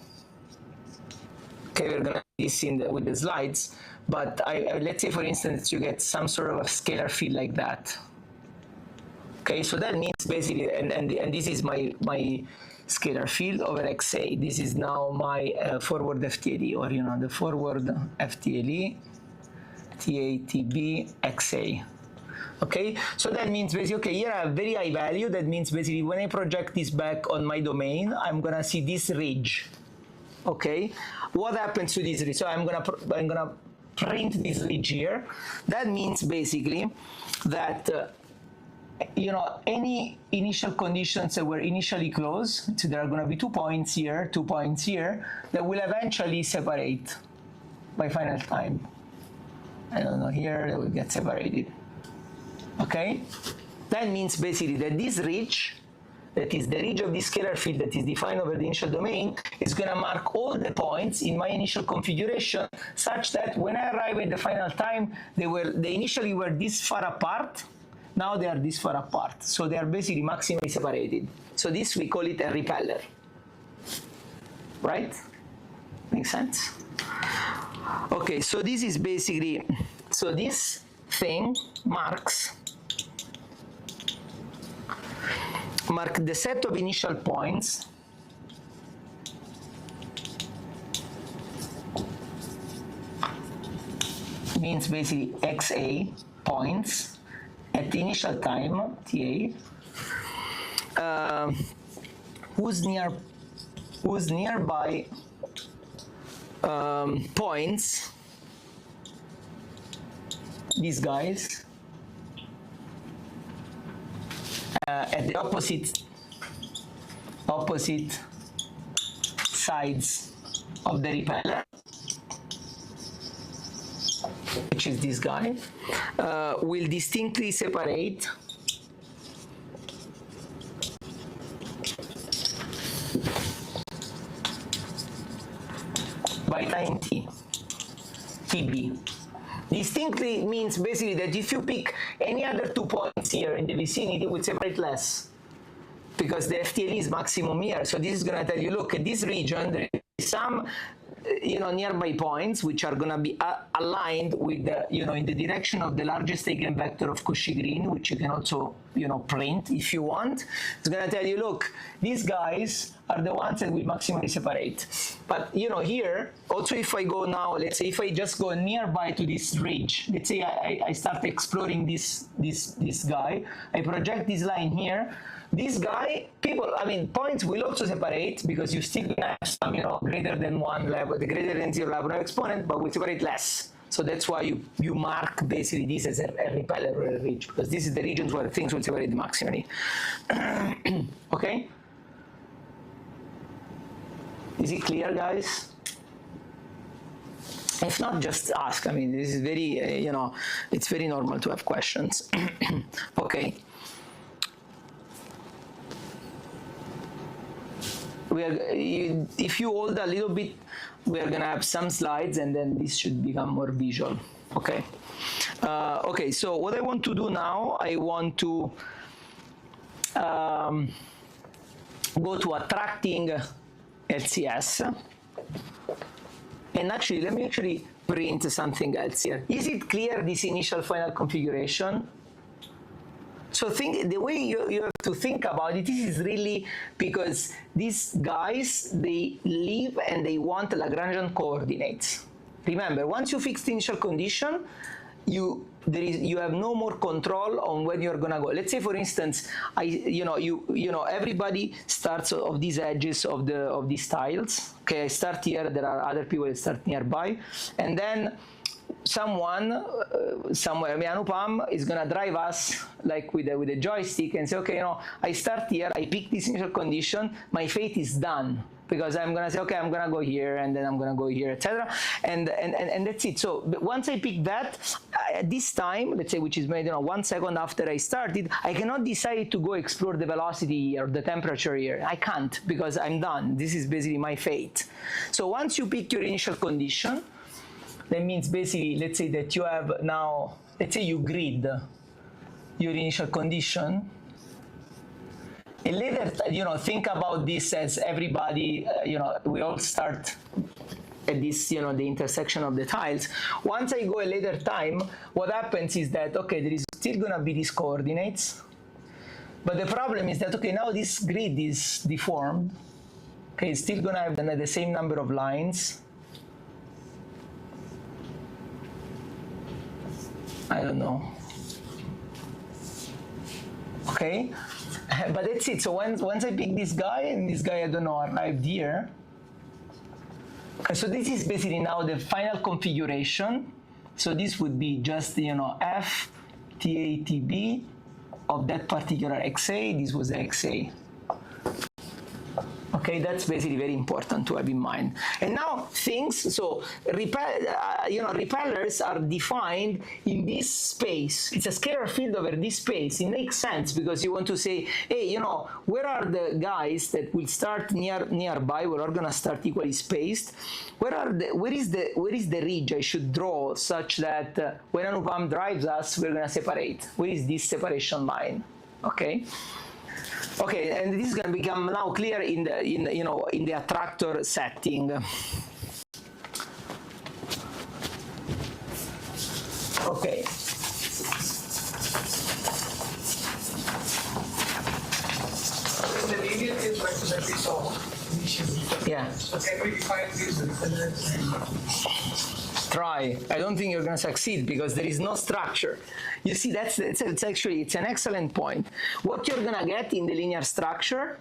okay, we're gonna do this with the slides, but let's say for instance you get some sort of a scalar field like that. Okay, so that means basically, and this is my scalar field over XA. This is now my forward FTLE, or the forward FTLE. TATB XA. Okay, so that means basically, okay, here I have very high value. That means basically when I project this back on my domain, I'm gonna see this ridge. Okay, what happens to this ridge? So I'm gonna print this ridge here. That means basically that any initial conditions that were initially close, so there are gonna be 2 points here, 2 points here, that will eventually separate by final time. I don't know, here they will get separated. Okay? That means basically that this ridge, that is the ridge of this scalar field that is defined over the initial domain, is going to mark all the points in my initial configuration such that when I arrive at the final time, they initially were this far apart, now they are this far apart. So they are basically maximally separated. So this we call it a repeller. Right? Makes sense? Okay, so this is basically, so this thing marks the set of initial points means basically XA points at the initial time, TA, whose nearby points, these guys, at the opposite sides of the repeller, which is this guy, will distinctly separate by time t, TB. Distinctly means basically that if you pick any other 2 points here in the vicinity, it will separate less because the FTLE is maximum here. So this is going to tell you, look, at this region, there is some nearby points which are going to be aligned with the, in the direction of the largest eigenvector of Cauchy green, which you can also, print if you want. It's going to tell you, look, these guys are the ones that will maximally separate. But, here, also if I go now, let's say if I just go nearby to this ridge, let's say I start exploring this guy, I project this line here, this guy, points will also separate because you still have some, greater than 1 level, the greater than 0 level exponent, but will separate less. So that's why you mark basically this as a repeller or a ridge, because this is the regions where things will separate maximally. Okay? Is it clear, guys? If not, just ask. This is very, it's very normal to have questions. Okay. If you hold a little bit, we are going to have some slides, and then this should become more visual. Okay. Okay, so what I want to do now, I want to go to attracting LCS. And actually, let me print something else here. Is it clear, this initial final configuration? So the way you have to think about it, this is really because these guys, they live and they want Lagrangian coordinates. Remember, once you fix the initial condition, you have no more control on when you're gonna go. Let's say, for instance, everybody starts of these edges of these tiles. Okay, I start here. There are other people that start nearby, and then someone somewhere, Anupam is gonna drive us like with a joystick and say, okay, I start here. I pick this initial condition. My fate is done. Because I'm gonna say, okay, I'm gonna go here, and then I'm gonna go here, etc., and that's it. So once I pick that, at this time, let's say, which is maybe 1 second after I started, I cannot decide to go explore the velocity or the temperature here. I can't, because I'm done. This is basically my fate. So once you pick your initial condition, that means basically, let's say that you have now, let's say you grid your initial condition. And later, think about this as everybody, we all start at this, the intersection of the tiles. Once I go a later time, what happens is that, okay, there is still going to be these coordinates. But the problem is that, okay, now this grid is deformed. Okay, it's still going to have the same number of lines. I don't know. Okay. But that's it. So once I pick this guy, and this guy, I don't know, arrived here. So this is basically now the final configuration. So this would be just, FTLE of that particular XA. This was the XA. Okay, that's basically very important to have in mind. And now repellers are defined in this space. It's a scalar field over this space. It makes sense because you want to say, hey, where are the guys that will start nearby? We're all gonna start equally spaced. Where is the ridge I should draw such that when Anupam drives us, we're gonna separate? Where is this separation line? Okay. Okay, and this is going to become now clear in the attractor setting. Okay. In the linear case that we saw initially. Yeah. So can we define these repellents? Try. I don't think you're going to succeed because there is no structure. You see, it's an excellent point. What you're going to get in the linear structure,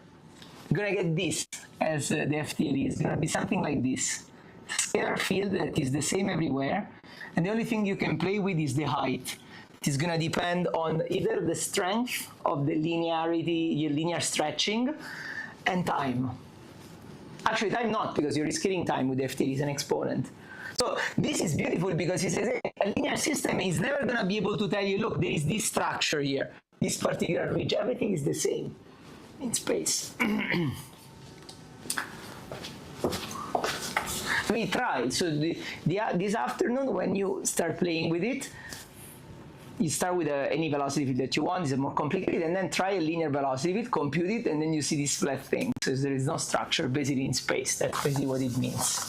you're going to get this as the FTLE. It's going to be something like this. Scalar field that is the same everywhere, and the only thing you can play with is the height. It is going to depend on either the strength of the linearity, your linear stretching, and time. Actually, time not, because you're scaling time with FTLE as an exponent. So this is beautiful because it says, hey, a linear system is never going to be able to tell you, look, there is this structure here, this particular ridge. Everything is the same in space. We tried. So this afternoon, when you start playing with it, you start with any velocity field that you want. It's more complicated, and then try a linear velocity field, compute it, and then you see this flat thing. So there is no structure basically in space. That's basically what it means.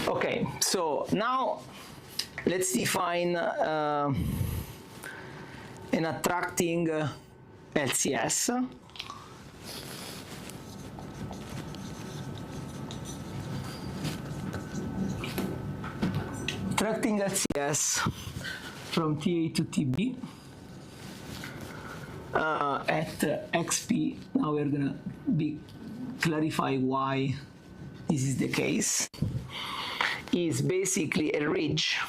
Okay, so now let's define an attracting LCS. Attracting LCS from TA to TB at XP. Now we're going to clarify why this is the case. Is basically a ridge,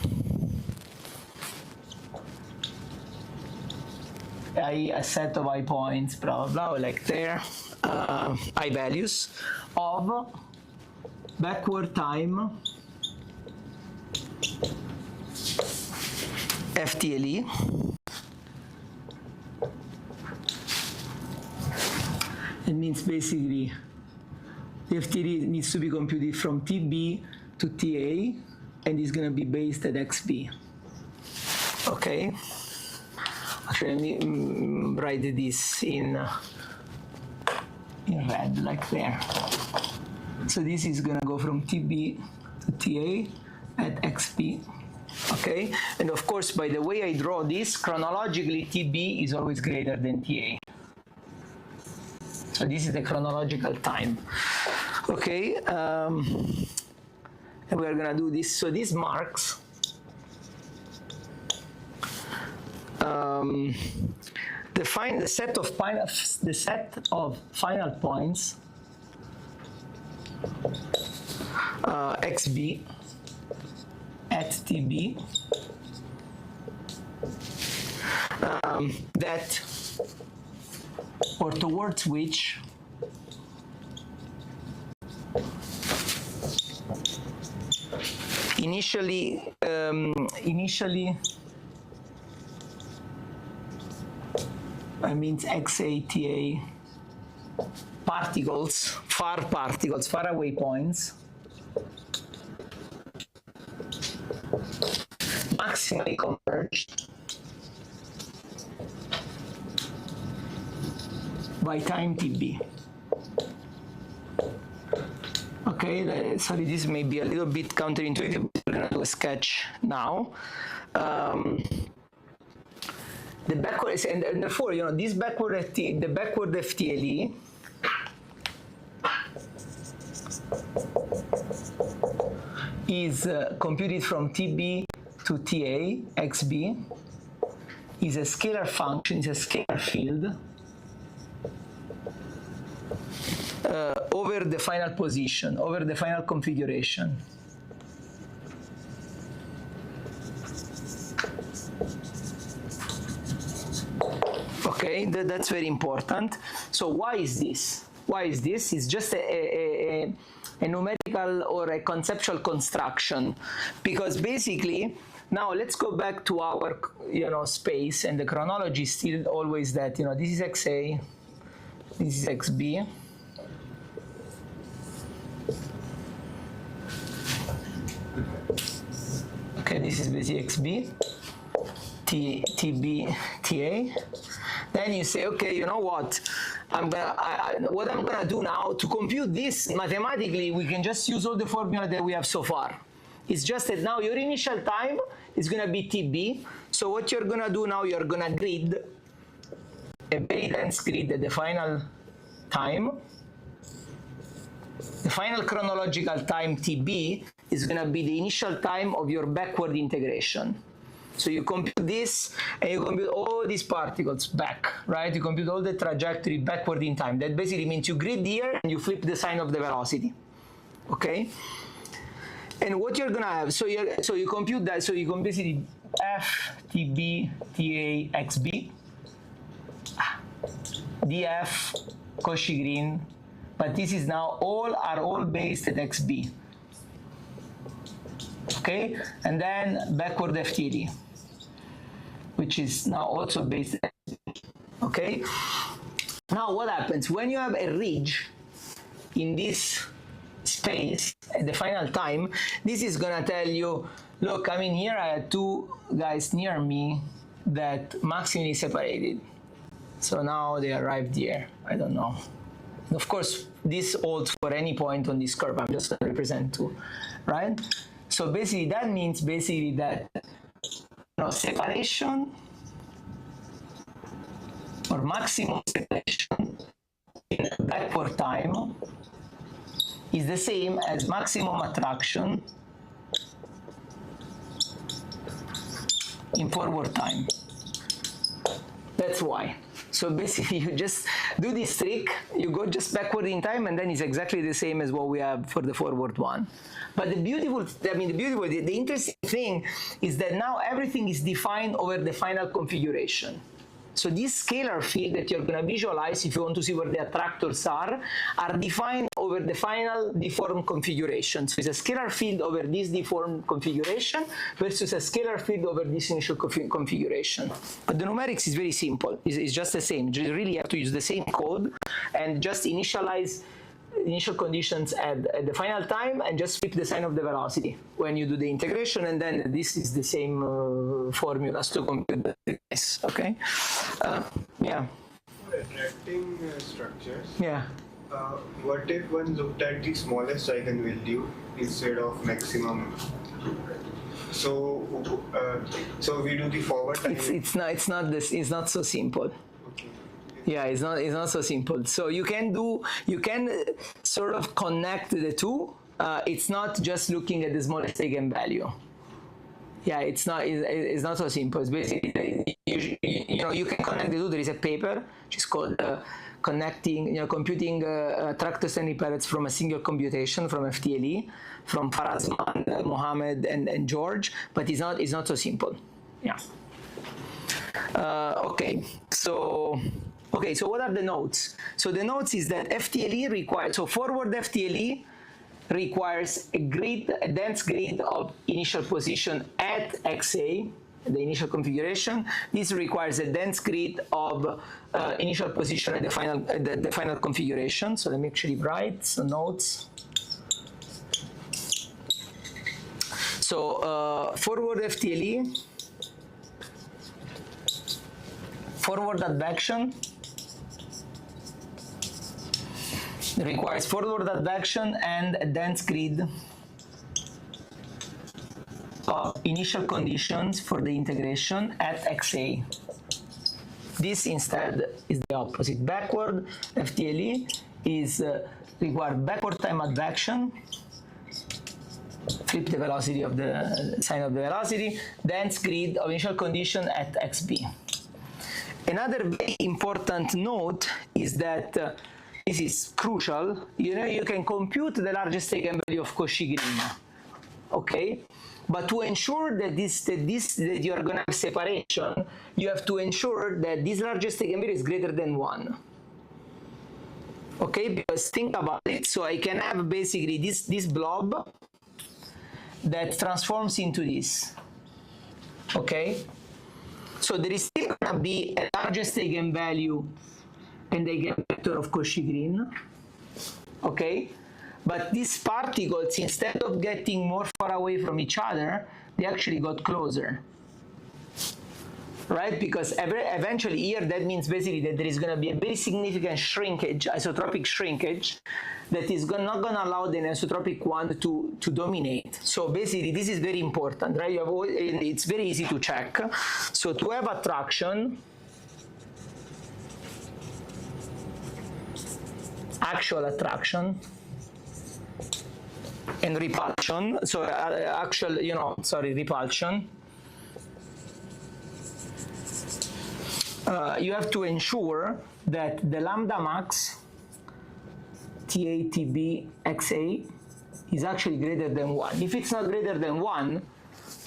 a set of I points, blah, blah, blah, like there, I values of backward time FTLE it means basically the FTLE needs to be computed from TB to TA, and is going to be based at XB. Okay. Actually, let me write this in red, like there. So this is gonna go from TB to TA at XP, okay? And of course, by the way I draw this, chronologically TB is always greater than TA. So this is the chronological time, okay? And we're gonna do this. So this marks the set of final points XB at TB that or towards which initially I mean XATA particles, far away points, maximally converged by time TB. Okay, sorry, this may be a little bit counterintuitive. We're going to do a sketch now. The backward, and therefore, you know, this backward the backward FTLE is computed from TB to TA, XB, is a scalar function, is a scalar field over the final position, over the final configuration. Okay, that's very important. So why is this? Why is this? It's just a numerical or a conceptual construction, because basically, now let's go back to our, you know, space, and the chronology is still always that, you know, this is XA, this is XB. Okay, this is basically XB, TB, TA. Then you say, okay, you know what? What I'm gonna do now to compute this mathematically, we can just use all the formula that we have so far. It's just that now your initial time is gonna be TB. So what you're gonna do now, you're gonna grid a very dense grid at the final time. The final chronological time TB is gonna be the initial time of your backward integration. So you compute this, and you compute all these particles back, right? You compute all the trajectory backward in time. That basically means you grid here, and you flip the sign of the velocity, okay? And what you're gonna have, so you compute that, so you can basically F, TB, TA, XB, DF, Cauchy-Green, but this is now all based at XB. Okay, and then backward FTLE, which is now also based at XB. Okay, now what happens when you have a ridge in this space at the final time? This is gonna tell you, look, I mean, here I had two guys near me that maximally separated. So now they arrived here. I don't know. Of course, this holds for any point on this curve. I'm just going to represent two, right? So basically, that means basically that, you know, separation or maximum separation in backward time is the same as maximum attraction in forward time. That's why. So basically, you just do this trick, you go just backward in time, and then it's exactly the same as what we have for the forward one. But the interesting thing is that now everything is defined over the final configuration. So this scalar field that you're going to visualize, if you want to see where the attractors are defined over the final deformed configuration. So it's a scalar field over this deformed configuration versus a scalar field over this initial configuration. But the numerics is very simple. It's just the same. You really have to use the same code and just initialize initial conditions at the final time and just flip the sign of the velocity when you do the integration, and then this is the same formulas to compute the case. Okay. Yeah. For attracting structures, Yeah. what if one looked at the smallest eigenvalue instead of maximum? So we do the forward time. It's not so simple. Okay. Yeah, it's not so simple. So you can sort of connect the two. It's not just looking at the smallest eigenvalue. Yeah, it's not so simple. It's basically you can connect the two. There is a paper which is called computing tractor standing pellets from a single computation from FTLE, from Farazman, Mohammed, and George. But it's not so simple. Yeah. Okay. So what are the notes? So the notes is that FTLE requires, so forward FTLE requires a dense grid of initial position at XA, the initial configuration. This requires a dense grid of initial position at the final configuration. So let me actually write some notes. So forward FTLE, forward advection requires forward advection and a dense grid of initial conditions for the integration at XA. This instead is the opposite. Backward FTLE is required backward time advection, flip the velocity of the sign of the velocity, dense grid of initial condition at XB. Another very important note is that this is crucial. You can compute the largest eigenvalue of Cauchy-Green, okay? But to ensure that that you are going to have separation, you have to ensure that this largest eigenvalue is greater than 1. Okay, because think about it. So I can have basically this blob that transforms into this. Okay, so there is still going to be a largest eigenvalue and the eigenvector of Cauchy-Green. Okay. But these particles, instead of getting more far away from each other, they actually got closer, right? Because eventually here, that means basically that there is going to be a very significant shrinkage, isotropic shrinkage, that is not going to allow the anisotropic one to dominate. So basically, this is very important, right? It's very easy to check. So to have attraction, actual attraction, and repulsion, so repulsion. You have to ensure that the lambda max TATB XA is actually greater than 1. If it's not greater than 1,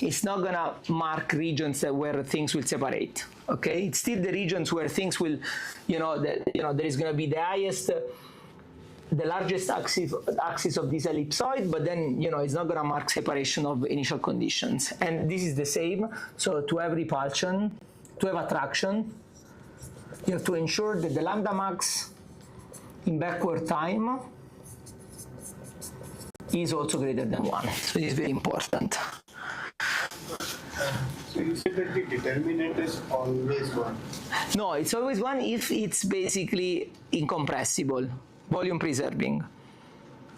it's not gonna mark regions where things will separate. Okay, it's still the regions where things will, there is gonna be the largest axis of this ellipsoid, but then it's not going to mark separation of initial conditions. And this is the same. So to have repulsion, to have attraction, you have to ensure that the lambda max in backward time is also greater than 1. So this is very important. So you said that the determinant is always 1. No, it's always 1 if it's basically incompressible. Volume preserving.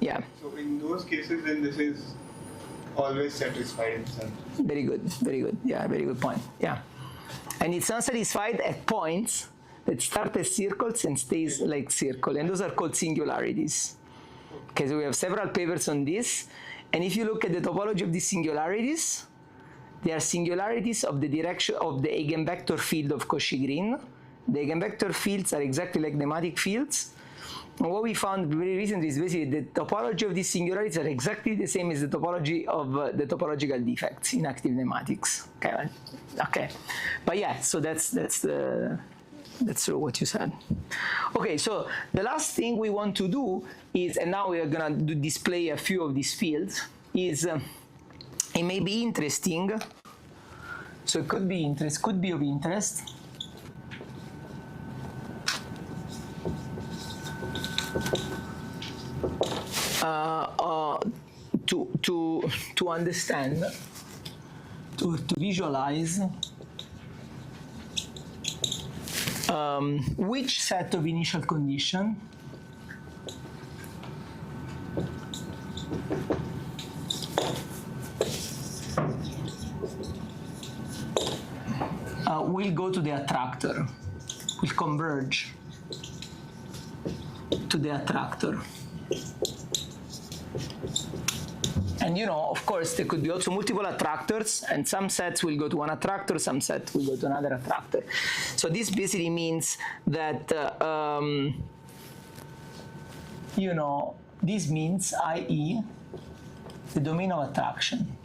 Yeah. So in those cases, then this is always satisfied itself. Very good, very good. Yeah, very good point. Yeah. And it's not satisfied at points that start as circles and stays like circle. And those are called singularities. Okay, so we have several papers on this. And if you look at the topology of these singularities, they are singularities of the direction of the eigenvector field of Cauchy-Green. The eigenvector fields are exactly like nematic fields. And what we found very recently is basically the topology of these singularities are exactly the same as the topology of the topological defects in active nematics. Okay, okay, but yeah, so that's what you said. Okay, so the last thing we want to do is, and now we are gonna display a few of these fields, is it may be interesting. So it could be of interest. to understand, to visualize which set of initial condition will go to the attractor, will converge to the attractor. And of course, there could be also multiple attractors, and some sets will go to one attractor, some sets will go to another attractor. So this basically means that, this means, i.e., the domain of attraction.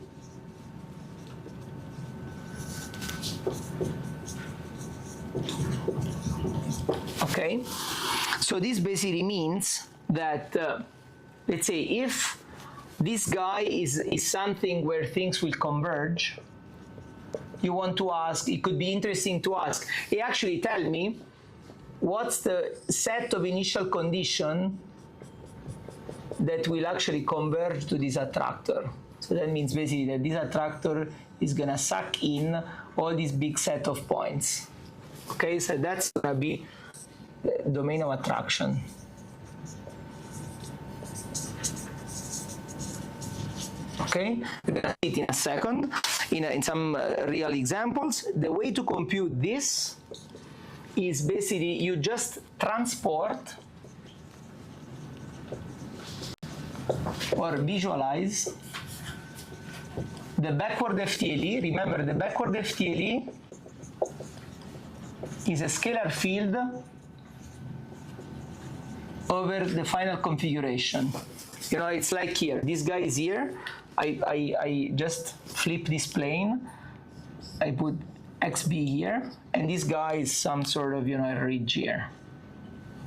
Okay? So this basically means that, let's say, if this guy is something where things will converge, you want to ask, it could be interesting to ask, hey, actually tell me, what's the set of initial condition that will actually converge to this attractor? So that means basically that this attractor is going to suck in all this big set of points. Okay, so that's going to be the domain of attraction. Okay, we're going to see it in a second, in some real examples. The way to compute this is basically you just transport or visualize the backward FTLE. Remember, the backward FTLE is a scalar field over the final configuration. It's like here. This guy is here. I just flip this plane. I put XB here, and this guy is some sort of a ridge here.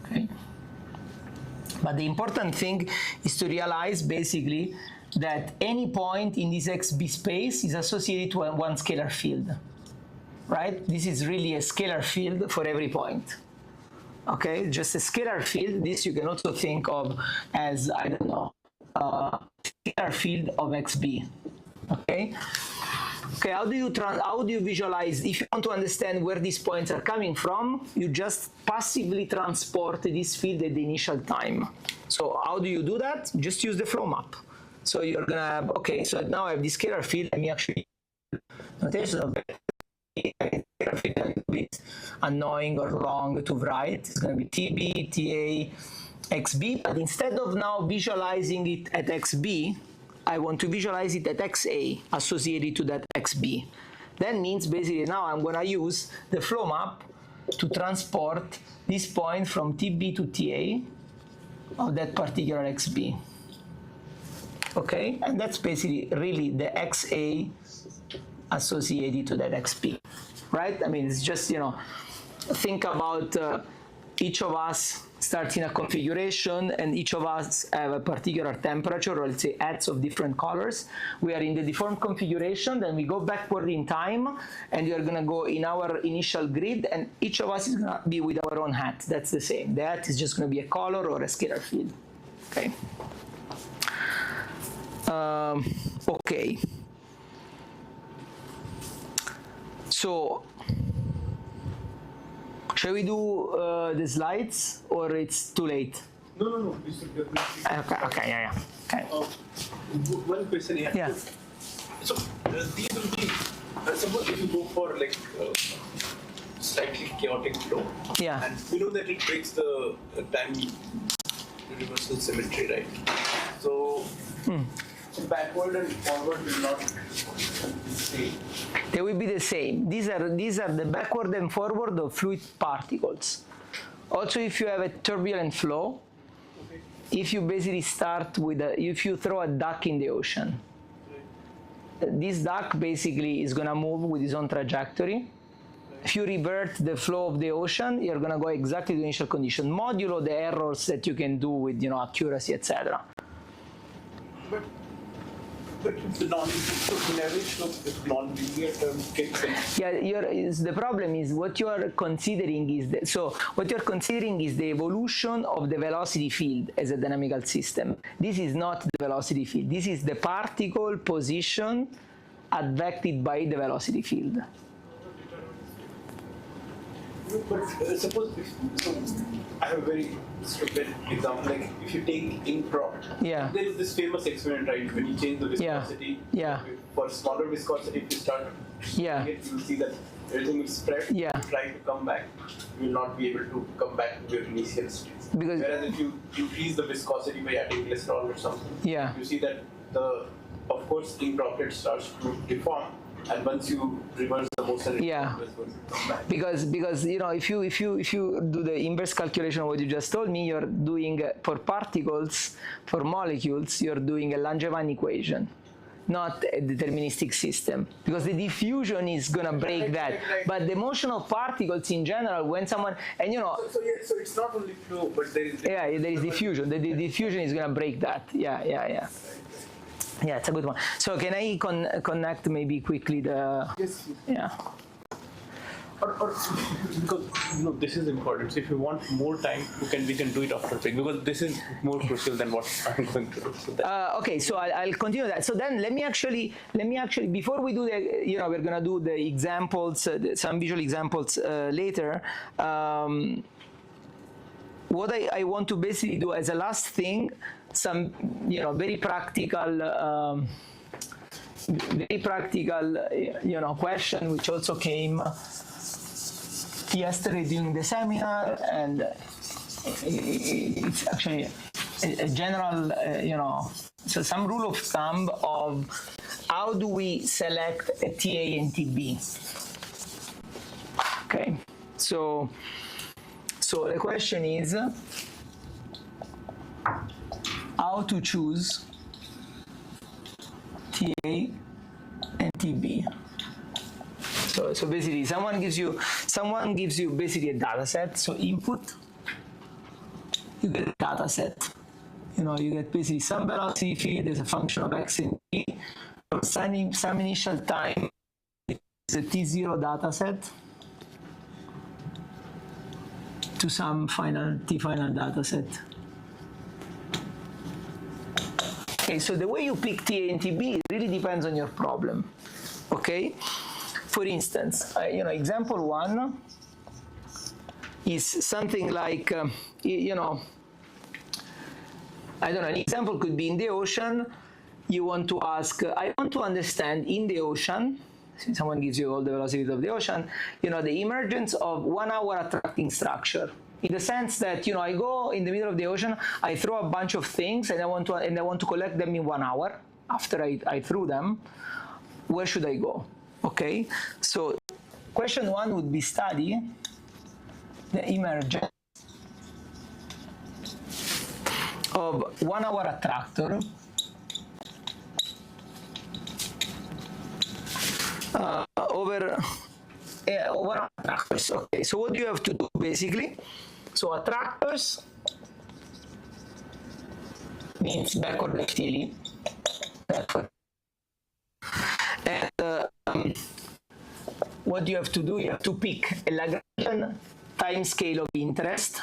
Okay. But the important thing is to realize basically that any point in this XB space is associated to one scalar field, right? This is really a scalar field for every point. Okay, just a scalar field. This you can also think of as, I don't know, scalar field of XB. Okay. Okay, how do you visualize? If you want to understand where these points are coming from, you just passively transport this field at the initial time. So how do you do that? Just use the flow map. So you're gonna have, okay, so now I have this scalar field. Let me actually notation of a little bit annoying or long to write. It's gonna be TB, TA, XB, but instead of now visualizing it at XB, I want to visualize it at XA associated to that XB. That means basically now I'm going to use the flow map to transport this point from TB to TA of that particular XB. Okay, and that's basically really the XA associated to that XB, right? I mean, it's just, think about each of us starts in a configuration, and each of us have a particular temperature, or let's say hats of different colors. We are in the deformed configuration, then we go backward in time, and we are going to go in our initial grid, and each of us is going to be with our own hat. That's the same. The hat is just going to be a color or a scalar field. Okay. Okay. So, shall we do the slides, or it's too late? No. This is definitely. Okay, yeah. Okay. One question here. Yeah. So these will be. Suppose if you go for like slightly chaotic flow. Yeah. And we know that it breaks the time universal symmetry, right? So. Backward and forward will not be the same. They will be the same. These are the backward and forward of fluid particles. Also, if you have a turbulent flow, Okay. if you basically start with if you throw a duck in the ocean, this duck basically is going to move with its own trajectory. If you revert the flow of the ocean, you're going to go exactly to the initial condition, modulo the errors that you can do with accuracy, etc. But But if the non-linear term kicks in. Yeah, the problem is what you are considering is the evolution of the velocity field as a dynamical system. This is not the velocity field. This is the particle position advected by the velocity field. But suppose I have a very stupid example. Like if you take improp, Yeah. there is this famous experiment, right? When you change the viscosity, Yeah. for smaller viscosity, if you start Yeah. it, you will see that everything will spread. Yeah. You try to come back, you will not be able to come back to your initial state. Because- Whereas if you increase the viscosity by adding glycerol or something, Yeah. you see that of course, ink droplet starts to deform, and once you reverse the motion, Yeah. it's going to come back. Because you know, if you do the inverse calculation of what you just told me, you're doing for particles, for molecules, you're doing a Langevin equation, not a deterministic system, because the diffusion is gonna break that. Right. But the motion of particles in general, when someone, and you know, So it's not only flow, but there is there is diffusion. The diffusion is gonna break that. Yeah, it's a good one. So can I connect maybe quickly the? Yes. Yeah. Or because this is important. So if you want more time, we can do it after break, because this is more crucial than what I'm going to do. So Okay, so I'll continue that. So then let me actually before we do the, we're gonna do the examples, some visual examples later. What I want to basically do as a last thing, some very practical question which also came yesterday during the seminar, and it's actually a general so some rule of thumb of how do we select a TA and TB. Okay, so the question is how to choose TA and TB. So basically, someone gives you basically a data set. So input, you get a data set. You get basically some velocity field as a function of x and t. Some initial time is a t0 data set to some t final data set. Okay, so the way you pick TA and TB really depends on your problem. Okay, for instance, example 1 is something like I don't know. An example could be in the ocean. You want to ask, I want to understand in the ocean. Someone gives you all the velocities of the ocean. The emergence of 1 hour attracting structure. In the sense that I go in the middle of the ocean, I throw a bunch of things, and I want to collect them in 1 hour. After I threw them, where should I go? Okay. So, question 1 would be study the emergence of 1 hour attractor over attractors. Okay, so what do you have to do basically? So attractors means backward FTLE. And what do you have to do? You have to pick a Lagrangian time scale of interest.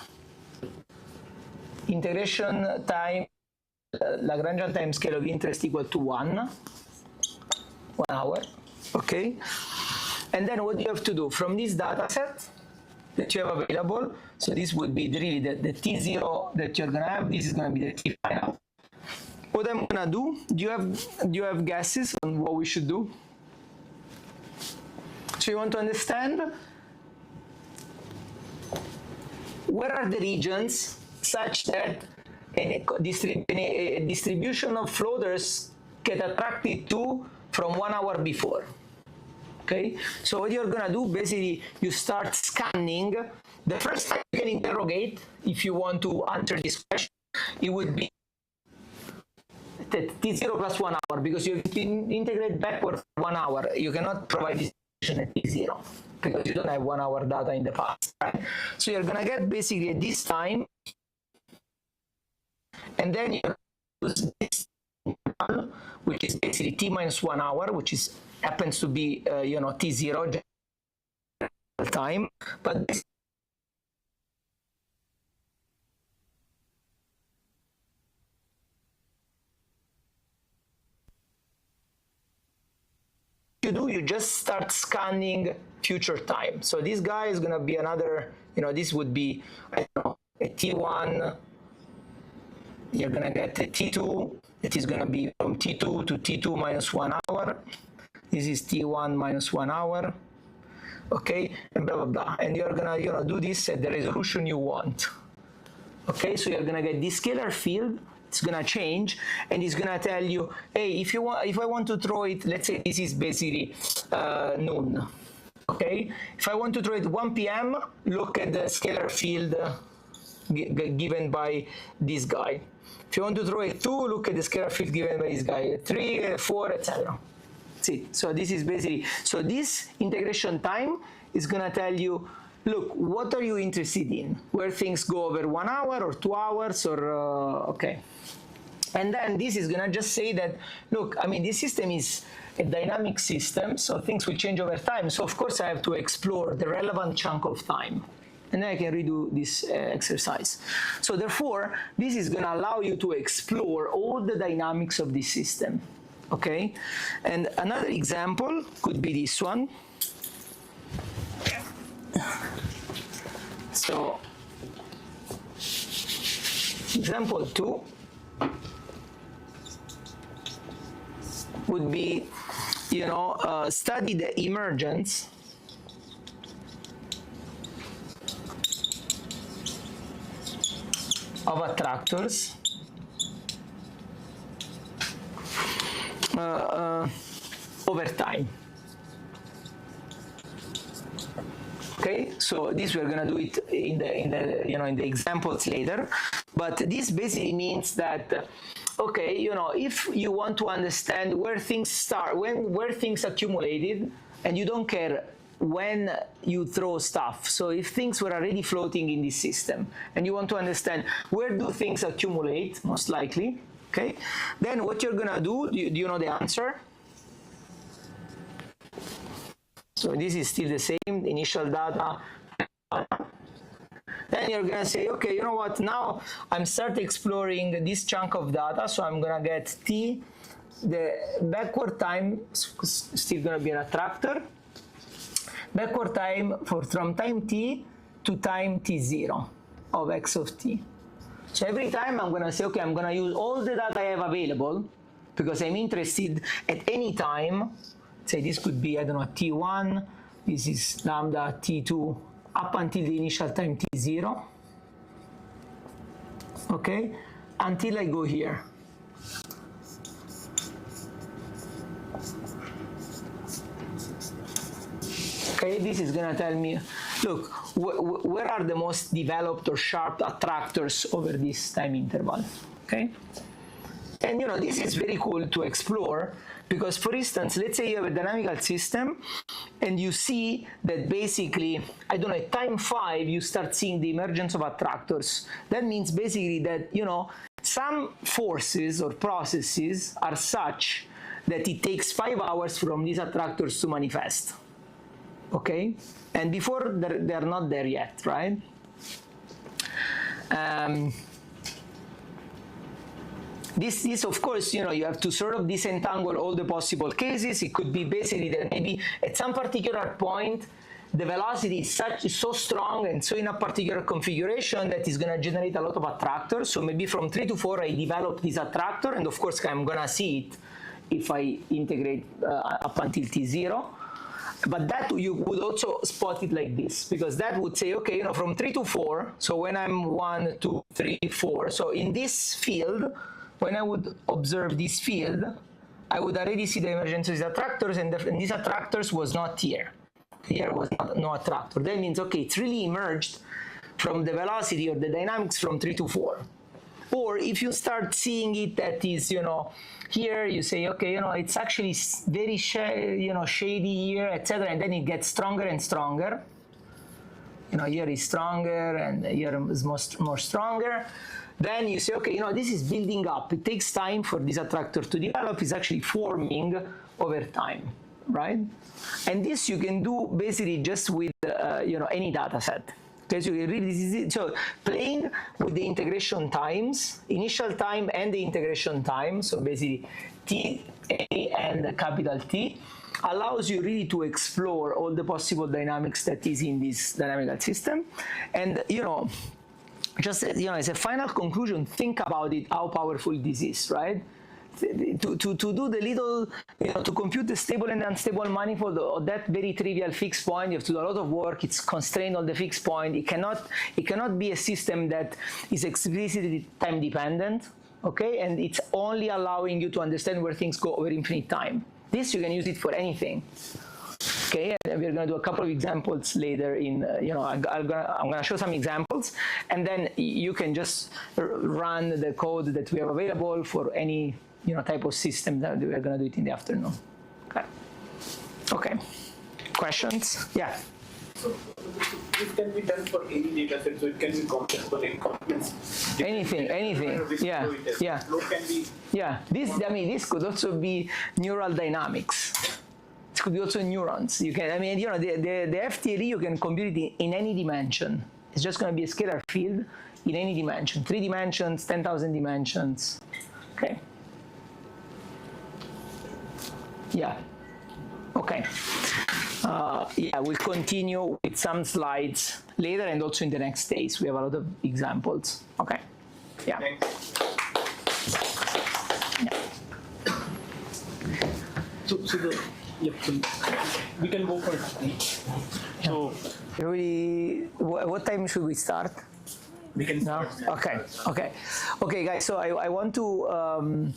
Integration time, Lagrangian time scale of interest equal to 1 hour. Okay. And then what you have to do from this data set that you have available, so this would be really the T0 that you're going to have, this is going to be the T final. What I'm going to do you have guesses on what we should do? So you want to understand where are the regions such that a distribution of floaters get attracted to from 1 hour before. Okay, so what you're gonna do, basically, you start scanning. The first time you can interrogate, if you want to answer this question, it would be T0 plus 1 hour, because you can integrate backward for 1 hour. You cannot provide this at T0 because you don't have 1 hour data in the past. Right? So you're gonna get basically at this time, and then you use this null, which is basically t minus 1 hour, which is happens to be t0 time, but this you do, you just start scanning future time. So this guy is going to be another, this would be, I don't know, a T1, you're going to get a T2, that is going to be from T2 to T2 minus 1 hour. This is T1 minus 1 hour, okay, and blah, blah, blah. And you're going to, do this at the resolution you want. Okay, so you're going to get this scalar field. It's going to change, and it's going to tell you, hey, if I want to throw it, let's say this is basically noon, okay? If I want to throw it 1 p.m., look at the scalar field given by this guy. If you want to throw it 2, look at the scalar field given by this guy, 3, 4, etc. That's it. So this is basically, so this integration time is going to tell you, look, what are you interested in? Where things go over 1 hour or 2 hours or, okay. And then this is gonna just say that, look, I mean, this system is a dynamic system, so things will change over time. So of course I have to explore the relevant chunk of time. And then I can redo this exercise. So therefore, this is gonna allow you to explore all the dynamics of this system, okay? And another example could be this one. So, example 2 would be, study the emergence of attractors over time. Okay, so this we're gonna do it in the examples later, but this basically means that, okay, if you want to understand where things start, where things accumulated, and you don't care when you throw stuff. So if things were already floating in this system, and you want to understand where do things accumulate, most likely, okay, then what you're gonna do, do you know the answer? So this is still the same, initial data. Then you're gonna say, okay, you know what, now I'm start exploring this chunk of data, so I'm gonna get T, the backward time is still gonna be an attractor, backward time from time T to time T0 of X of T. So every time I'm gonna say, okay, I'm gonna use all the data I have available, because I'm interested at any time. Say this could be, I don't know, T1, this is lambda T2, up until the initial time T0, okay, until I go here. Okay, this is gonna tell me, look, where are the most developed or sharp attractors over this time interval, okay? And this is very cool to explore, because for instance, let's say you have a dynamical system and you see that basically, I don't know, at time 5 you start seeing the emergence of attractors. That means basically that, some forces or processes are such that it takes 5 hours from these attractors to manifest, okay? And before they're not there yet, right? This, of course, you have to sort of disentangle all the possible cases. It could be basically that maybe at some particular point, the velocity is so strong and so in a particular configuration that is going to generate a lot of attractors. So maybe from 3 to 4, I develop this attractor, and of course, I'm going to see it if I integrate up until T0. But that you would also spot it like this, because that would say, okay, from 3 to 4, so when I'm 1, 2, 3, 4, so in this field, when I would observe this field, I would already see the emergence of these attractors, and these attractors was not here. Here was no attractor. That means, okay, it's really emerged from the velocity or the dynamics from 3 to 4. Or if you start seeing it that is, here you say, okay, it's actually very shady here, etc., and then it gets stronger and stronger. here is stronger and here is more stronger. Then you say, okay, this is building up. It takes time for this attractor to develop. It's actually forming over time, right? And this you can do basically just with any data set. Okay, so you really, so playing with the integration times, initial time and the integration time, so basically T, A, and capital T, allows you really to explore all the possible dynamics that is in this dynamical system. And just as a final conclusion, think about it, how powerful this is, right? To do the little, to compute the stable and unstable manifold of that very trivial fixed point, you have to do a lot of work. It's constrained on the fixed point. It cannot be a system that is explicitly time dependent, okay? And it's only allowing you to understand where things go over infinite time. This, you can use it for anything. Okay, and we're going to do a couple of examples later in, I'm going to show some examples, and then you can just run the code that we have available for any, type of system that we're going to do it in the afternoon. Okay. Questions? Yeah. So it can be done for any data set, so it can be complex for any complex. Anything. Yeah. Flow can be. Yeah. This could also be neural dynamics. It could be also neurons. You can, the FTLE, you can compute it in any dimension. It's just going to be a scalar field in any dimension. 3 dimensions, 10,000 dimensions. Okay. Yeah. Okay. We'll continue with some slides later and also in the next days. We have a lot of examples. Okay. Yeah. So we can go for it. So what time should we start? We can start. Okay, guys. So I want to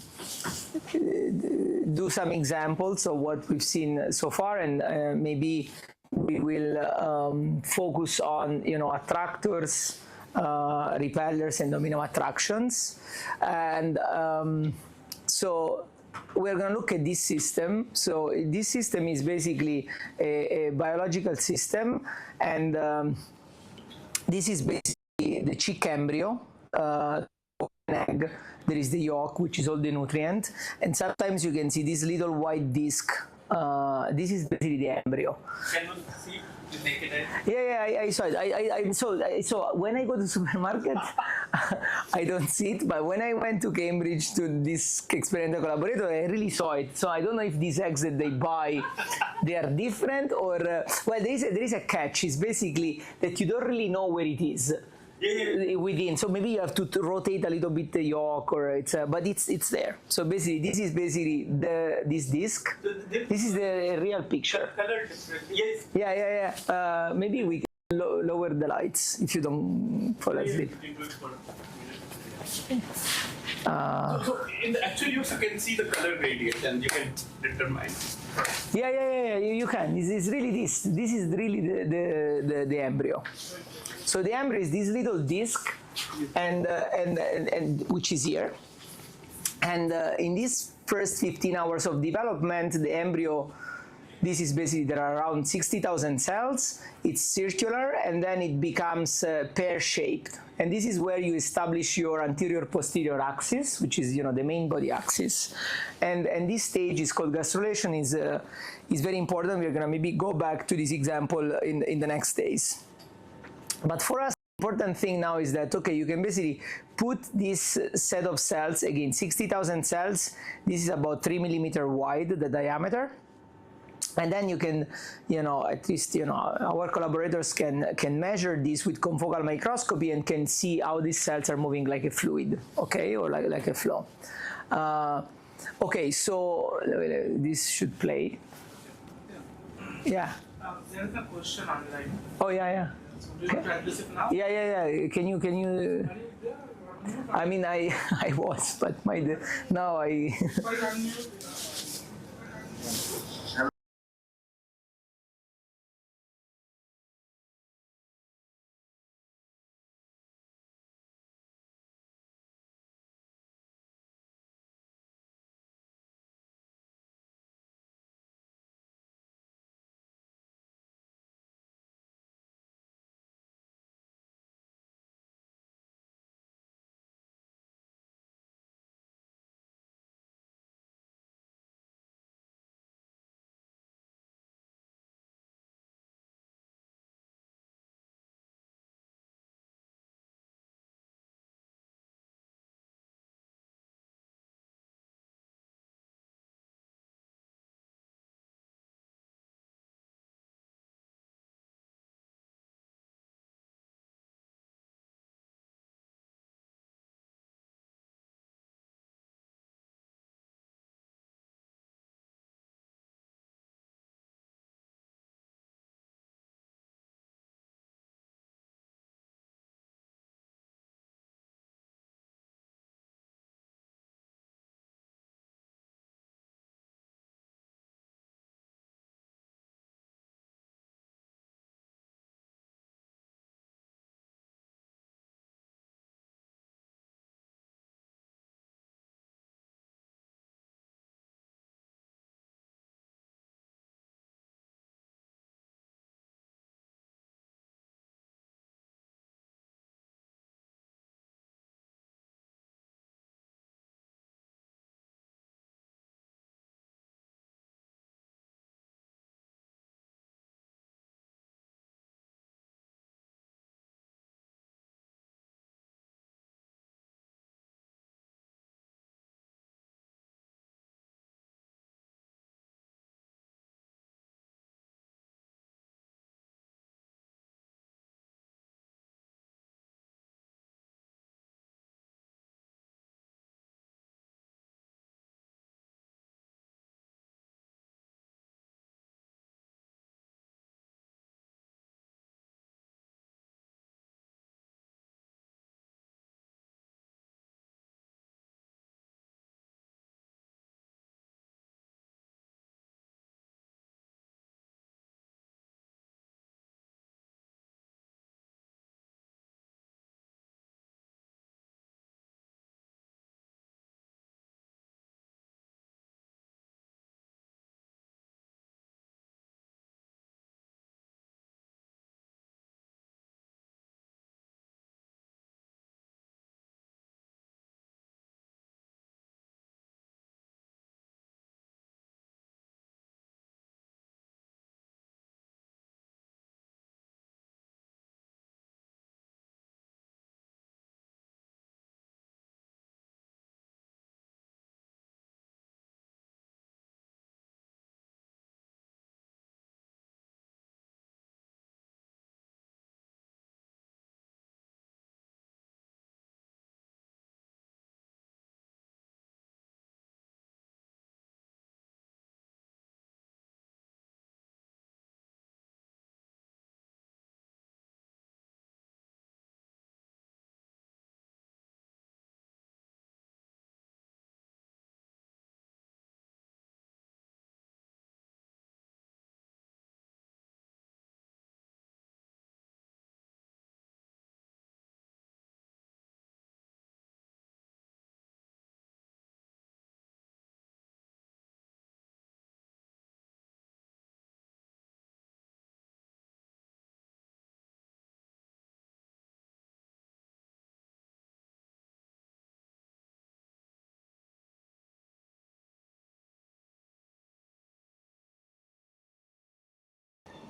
do some examples of what we've seen so far, and maybe we will focus on attractors, repellers, and domino attractions, and so we're going to look at this system. So this system is basically a biological system, and this is basically the chick embryo. An egg, there is the yolk, which is all the nutrient, and sometimes you can see this little white disc. This is basically the embryo. Can one see the naked eye? Yeah, I saw it. So when I go to the supermarket, I don't see it. But when I went to Cambridge to this experimental collaborator, I really saw it. So I don't know if these eggs that they buy, they are different or well, there is a catch. It's basically that you don't really know where it is. Within, so maybe you have to rotate a little bit the yolk, or but it's there. So basically, this is basically this disc. This is the real picture. Color different. Yes. Yeah. Maybe we can lower the lights if you don't fall asleep. So in the actual use, you can see the color gradient and you can determine. Yeah. You can. This is really this. This is really the embryo. So the embryo is this little disc, and which is here. And in these first 15 hours of development, the embryo, this is basically, there are around 60,000 cells. It's circular, and then it becomes pear-shaped. And this is where you establish your anterior-posterior axis, which is the main body axis. And this stage is called gastrulation. Is very important. We're going to maybe go back to this example in the next days. But for us, the important thing now is that, okay, you can basically put this set of cells, again, 60,000 cells. This is about 3 millimeter wide, the diameter. And then you can, at least, our collaborators can measure this with confocal microscopy and can see how these cells are moving like a fluid, okay, or like a flow. Okay, so this should play. Yeah. There's a question online. Oh, yeah. Do you practice it now? Yeah. Can you? I mean, I was, but now I.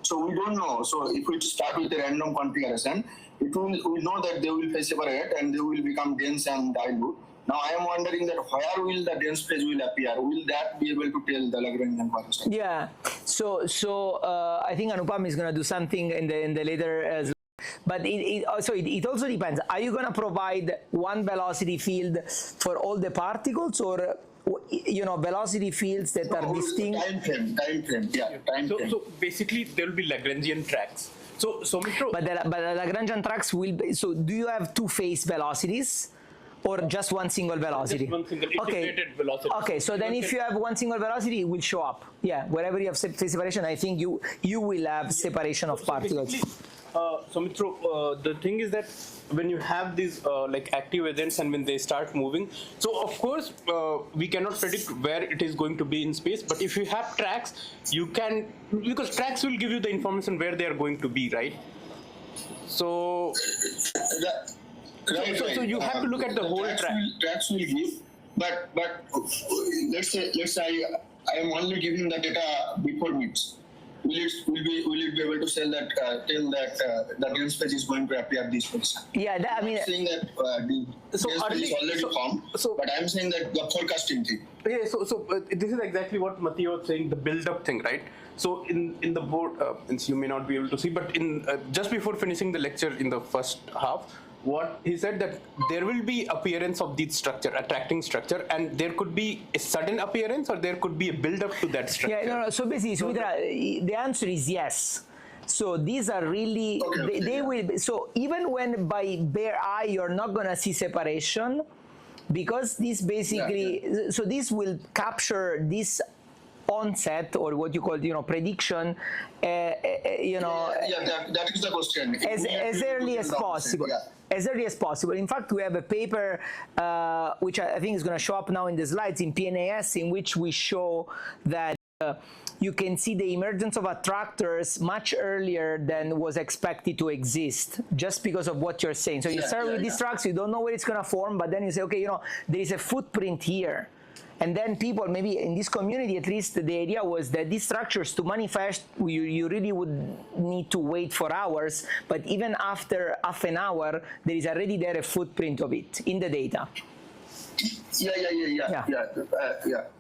So we don't know. So if we start with a random configuration, we know that they will phase separate and they will become dense and dilute. Now I am wondering that where will the dense phase will appear? Will that be able to tell the Lagrangian constant? Yeah. So I think Anupam is going to do something in the later. But it also depends. Are you going to provide one velocity field for all the particles, or velocity fields that are distinct? Time frame. Yeah, time frame. So basically, there will be Lagrangian tracks. So Mitro, But the Lagrangian tracks will be. So do you have two phase velocities? Or just one single velocity? Just one single integrated velocity. Okay, so then if you have one single velocity, it will show up. Yeah, wherever you have phase separation, I think you will have separation of particles. So Mitro, the thing is that when you have these like active agents and when they start moving, so of course we cannot predict where it is going to be in space. But if you have tracks, you can, because tracks will give you the information where they are going to be, right? So. Right. So you have to look at the whole track. Tracks will give, but let's say I am only giving the data before meets. Will it be able to tell that the dense phase is going to appear this position? Yeah, I am saying that the dense phase is already formed, but I am saying that the forecasting thing. Yeah, so this is exactly what Matthew was saying, the build-up thing, right? So in the board, you may not be able to see, but in just before finishing the lecture in the first half, what he said that there will be appearance of this structure, attracting structure, and there could be a sudden appearance or there could be a build-up to that structure. Yeah, no. So basically, the answer is yes. So these are really, they will be, so even when by bare eye you're not going to see separation, because this basically, so this will capture this onset, or what you call, prediction, that is the question. As early as possible. Yeah. As early as possible. In fact, we have a paper which I think is going to show up now in the slides in PNAS, in which we show that you can see the emergence of attractors much earlier than was expected to exist, just because of what you're saying. So you start with these tracks, you don't know where it's going to form, but then you say, okay, there is a footprint here. And then people, maybe in this community at least, the idea was that these structures to manifest, you really would need to wait for hours, but even after half an hour, there is already there a footprint of it in the data. Yeah.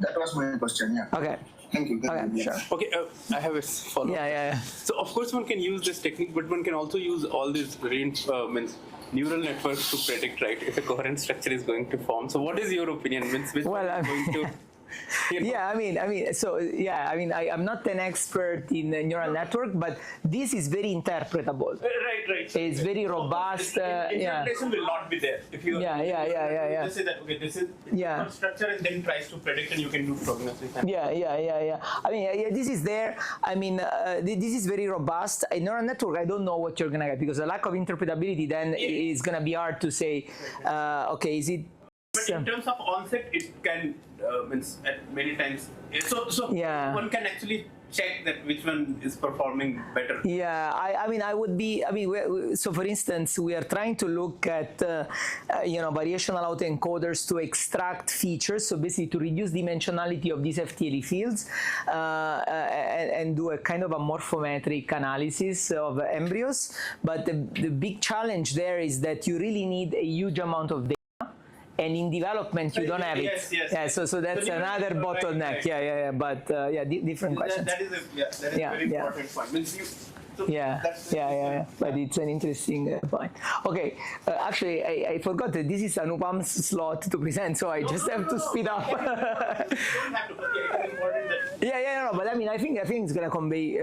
That was my question, yeah. Okay. Thank you. Okay, sure. Okay, I have a follow-up. Yeah. So of course one can use this technique, but one can also use all these neural networks to predict, right, if a coherent structure is going to form. So what is your opinion? I'm not an expert in neural network, but this is very interpretable. Right. It's very robust. Interpretation will not be there. If you just say that, okay, this is one structure, and then tries to predict, and you can do prognosis. This is there. This is very robust. A neural network, I don't know what you're gonna get, because the lack of interpretability then is gonna be hard to say. Okay, is it? But in terms of onset, it can at many times. So one can actually check that which one is performing better. Yeah, so for instance, we are trying to look at variational autoencoders to extract features, so basically to reduce dimensionality of these FTLE fields and do a kind of a morphometric analysis of embryos. But the big challenge there is that you really need a huge amount of data. And in development, you don't have it. Yes. So that's another bottleneck. Right. But different questions. That is a very important point. But it's an interesting point. Okay, actually, I forgot that this is Anupam's slot to present, so I just have to speed up. You don't have to, it's important that. But I think it's going to convey.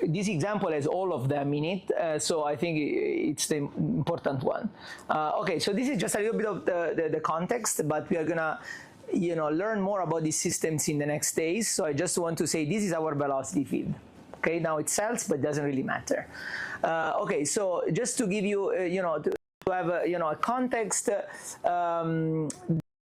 This example has all of them in it, so I think it's the important one. Okay, so this is just a little bit of the context, but we are going to learn more about these systems in the next days. So I just want to say this is our velocity field. Okay, now it's cells, but it doesn't really matter. Okay, so just to give you, to have a context,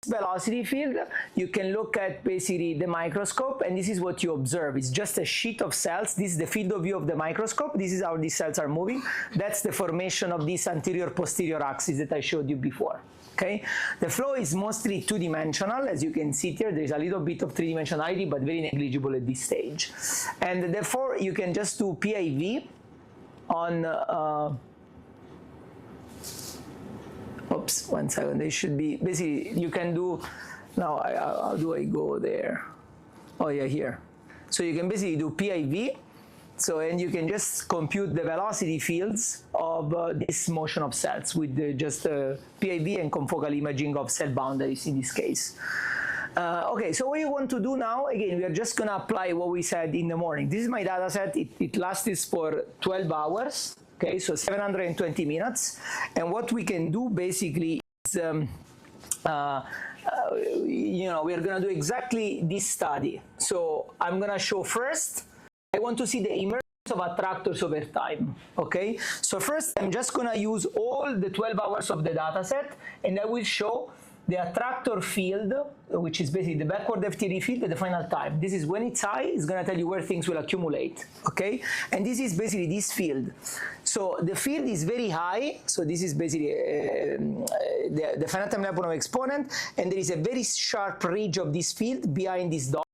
velocity field, you can look at basically the microscope, and this is what you observe. It's just a sheet of cells. This is the field of view of the microscope. This is how these cells are moving. That's the formation of this anterior-posterior axis that I showed you before. Okay, the flow is mostly two-dimensional. As you can see here, there is a little bit of three-dimensionality, but very negligible at this stage. And therefore, you can just do PIV on, oops, 1 second, they should be, basically, you can do, now, how do I go there? Oh yeah, here. So you can basically do PIV, so, and you can just compute the velocity fields of this motion of cells with just PIV and confocal imaging of cell boundaries in this case. Okay, so what you want to do now, again, we are just going to apply what we said in the morning. This is my data set. It lasts for 12 hours, okay, so 720 minutes. And what we can do basically is, you know, we are going to do exactly this study. So I'm going to show first, I want to see the emergence of attractors over time, okay? So first, I'm just going to use all the 12 hours of the data set, and I will show the attractor field, which is basically the backward FTLE field at the final time. This is when it's high, it's going to tell you where things will accumulate, okay? And this is basically this field. So the field is very high, so this is basically the finite time Lyapunov exponent, and there is a very sharp ridge of this field behind this dot.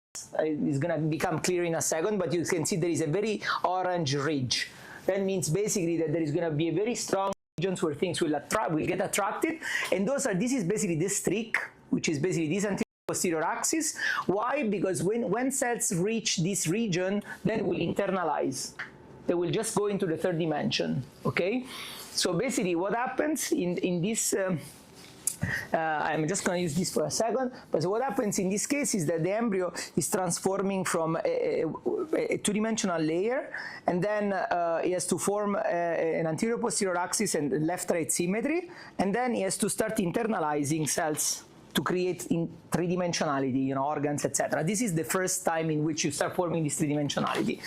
It's going to become clear in a second, but you can see there is a very orange ridge. That means basically that there is going to be a very strong regions where things will get attracted, and this is basically this streak, which is basically this anterior posterior axis. Why? Because when cells reach this region, then will internalize. They will just go into the third dimension. Okay, so basically what happens in this. I'm just going to use this for a second, but so what happens in this case is that the embryo is transforming from a two-dimensional layer, and then it has to form an anterior-posterior axis and left-right symmetry, and then it has to start internalizing cells to create in three-dimensionality, you know, organs, etc. This is the first time in which you start forming this three-dimensionality,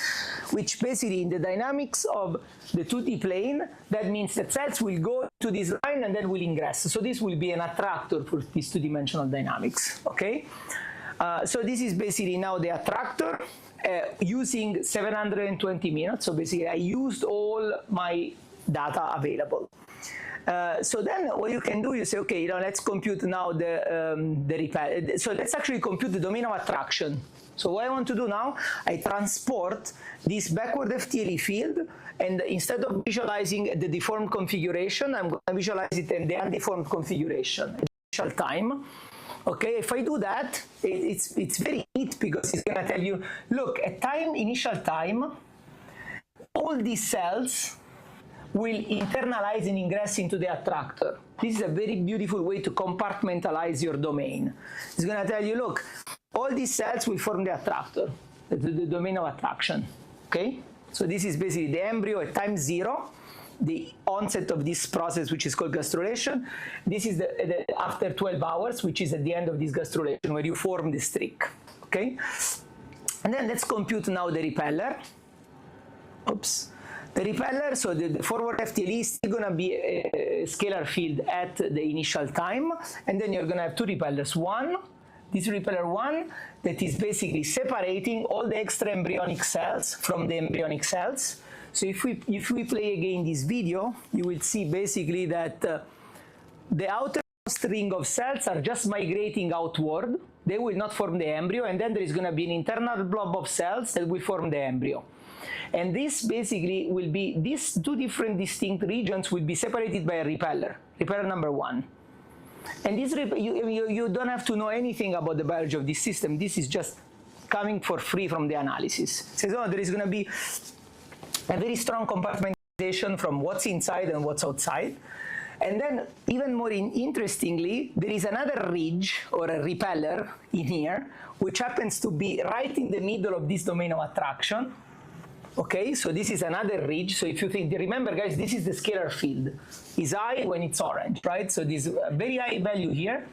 which basically in the dynamics of the 2D plane, that means that cells will go to this line and then will ingress. So this will be an attractor for this two-dimensional dynamics, okay? So this is basically now the attractor using 720 minutes. So basically I used all my data available. So then what you can do, you say, okay, you know, let's compute now the repel. So let's actually compute the domain of attraction. So what I want to do now, I transport this backward FTLE field, and instead of visualizing the deformed configuration, I'm going to visualize it in the undeformed configuration at initial time. Okay, if I do that, it's very neat because it's going to tell you, look, at initial time, all these cells will internalize and ingress into the attractor. This is a very beautiful way to compartmentalize your domain. It's going to tell you, look, all these cells will form the attractor, the domain of attraction, okay? So this is basically the embryo at time 0, the onset of this process, which is called gastrulation. This is the after 12 hours, which is at the end of this gastrulation, where you form the streak, okay? And then let's compute now the repeller. Oops. The repeller, so the forward FTLE is still going to be a scalar field at the initial time, and then you're going to have two repellers. One, this repeller 1, that is basically separating all the extra embryonic cells from the embryonic cells. So if we play again this video, you will see basically that the outermost ring of cells are just migrating outward. They will not form the embryo, and then there is going to be an internal blob of cells that will form the embryo. And this basically will be, these two different distinct regions will be separated by a repeller number 1. And this you don't have to know anything about the biology of this system. This is just coming for free from the analysis. It says, oh, there is going to be a very strong compartmentalization from what's inside and what's outside. And then, even more interestingly, there is another ridge or a repeller in here, which happens to be right in the middle of this domain of attraction. Okay, so this is another ridge. So if you think, remember guys, this is the scalar field. It's high when it's orange, right? So this very high value here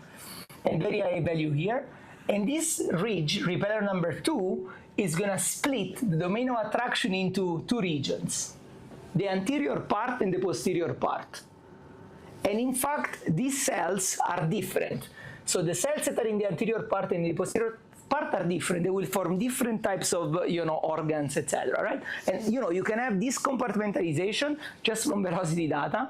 and very high value here. And this ridge, repeller number 2, is going to split the domain of attraction into two regions, the anterior part and the posterior part. And in fact, these cells are different. So the cells that are in the anterior part and the posterior part are different. They will form different types of, organs, etc. Right? And you can have this compartmentalization just from velocity data.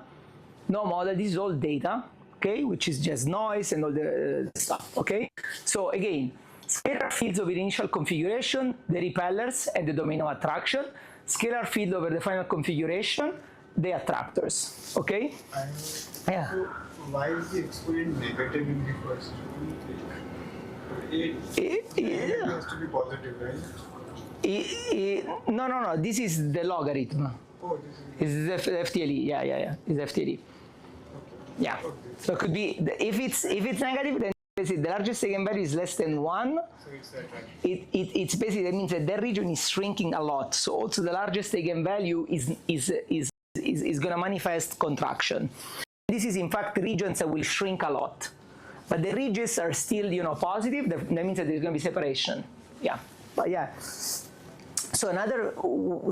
No model. This is all data. okay, which is just noise and all the stuff, okay? So again, scalar fields over initial configuration, the repellers and the domain of attraction, scalar field over the final configuration, the attractors, okay? Yeah. So why is the exponent negative in the first one? It has to be positive, right? No, this is the logarithm. Oh, this is This is the FTLE, yeah, it's FTLE. Yeah, so it could be, if it's negative, then basically the largest eigenvalue is less than 1. so it's that, right? It's basically, that means that their region is shrinking a lot. So also the largest eigenvalue is going to manifest contraction. This is in fact regions that will shrink a lot. But the ridges are still, positive. That means that there's going to be separation. Yeah, but yeah. So another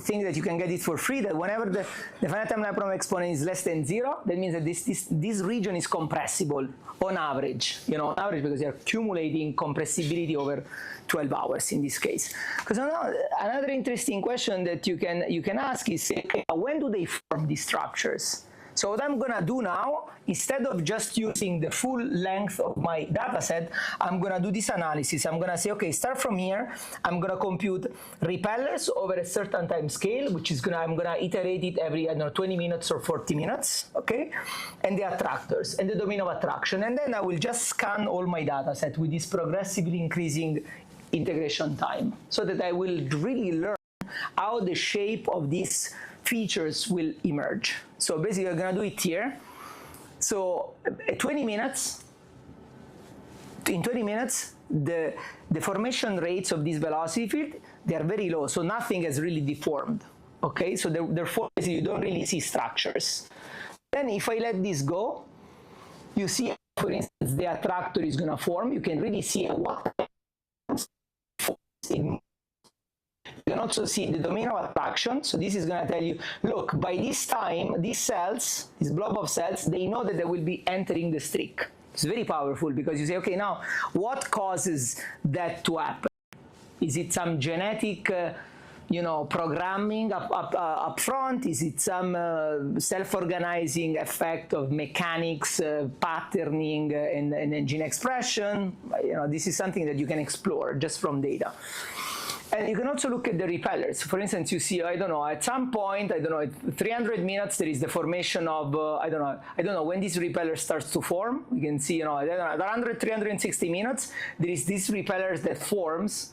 thing that you can get it for free, that whenever the finite time Lyapunov exponent is less than 0, that means that this region is compressible on average. On average, because you're accumulating compressibility over 12 hours in this case. Because another interesting question that you can ask is, okay, when do they form these structures? So what I'm going to do now, instead of just using the full length of my data set, I'm going to do this analysis. I'm going to say, okay, start from here. I'm going to compute repellers over a certain time scale, which is I'm going to iterate it every, 20 minutes or 40 minutes, okay? And the attractors and the domain of attraction. And then I will just scan all my data set with this progressively increasing integration time, so that I will really learn how the shape of these features will emerge. So basically, I'm going to do it here. So at 20 minutes, in 20 minutes, the deformation rates of this velocity field, they are very low, so nothing has really deformed. Okay, so therefore you don't really see structures. Then if I let this go, you see, for instance, the attractor is going to form. You can really see what. You can also see the domain of attraction. So this is going to tell you, look, by this time, these cells, this blob of cells, they know that they will be entering the streak. It's very powerful, because you say, okay, now, what causes that to happen? Is it some genetic, programming up front? Is it some self-organizing effect of mechanics, patterning, and gene expression? This is something that you can explore just from data. And you can also look at the repellers. For instance, you see, at some point, at 300 minutes, there is the formation of, I don't know when this repeller starts to form. You can see, at 100, 360 minutes, there is this repeller that forms,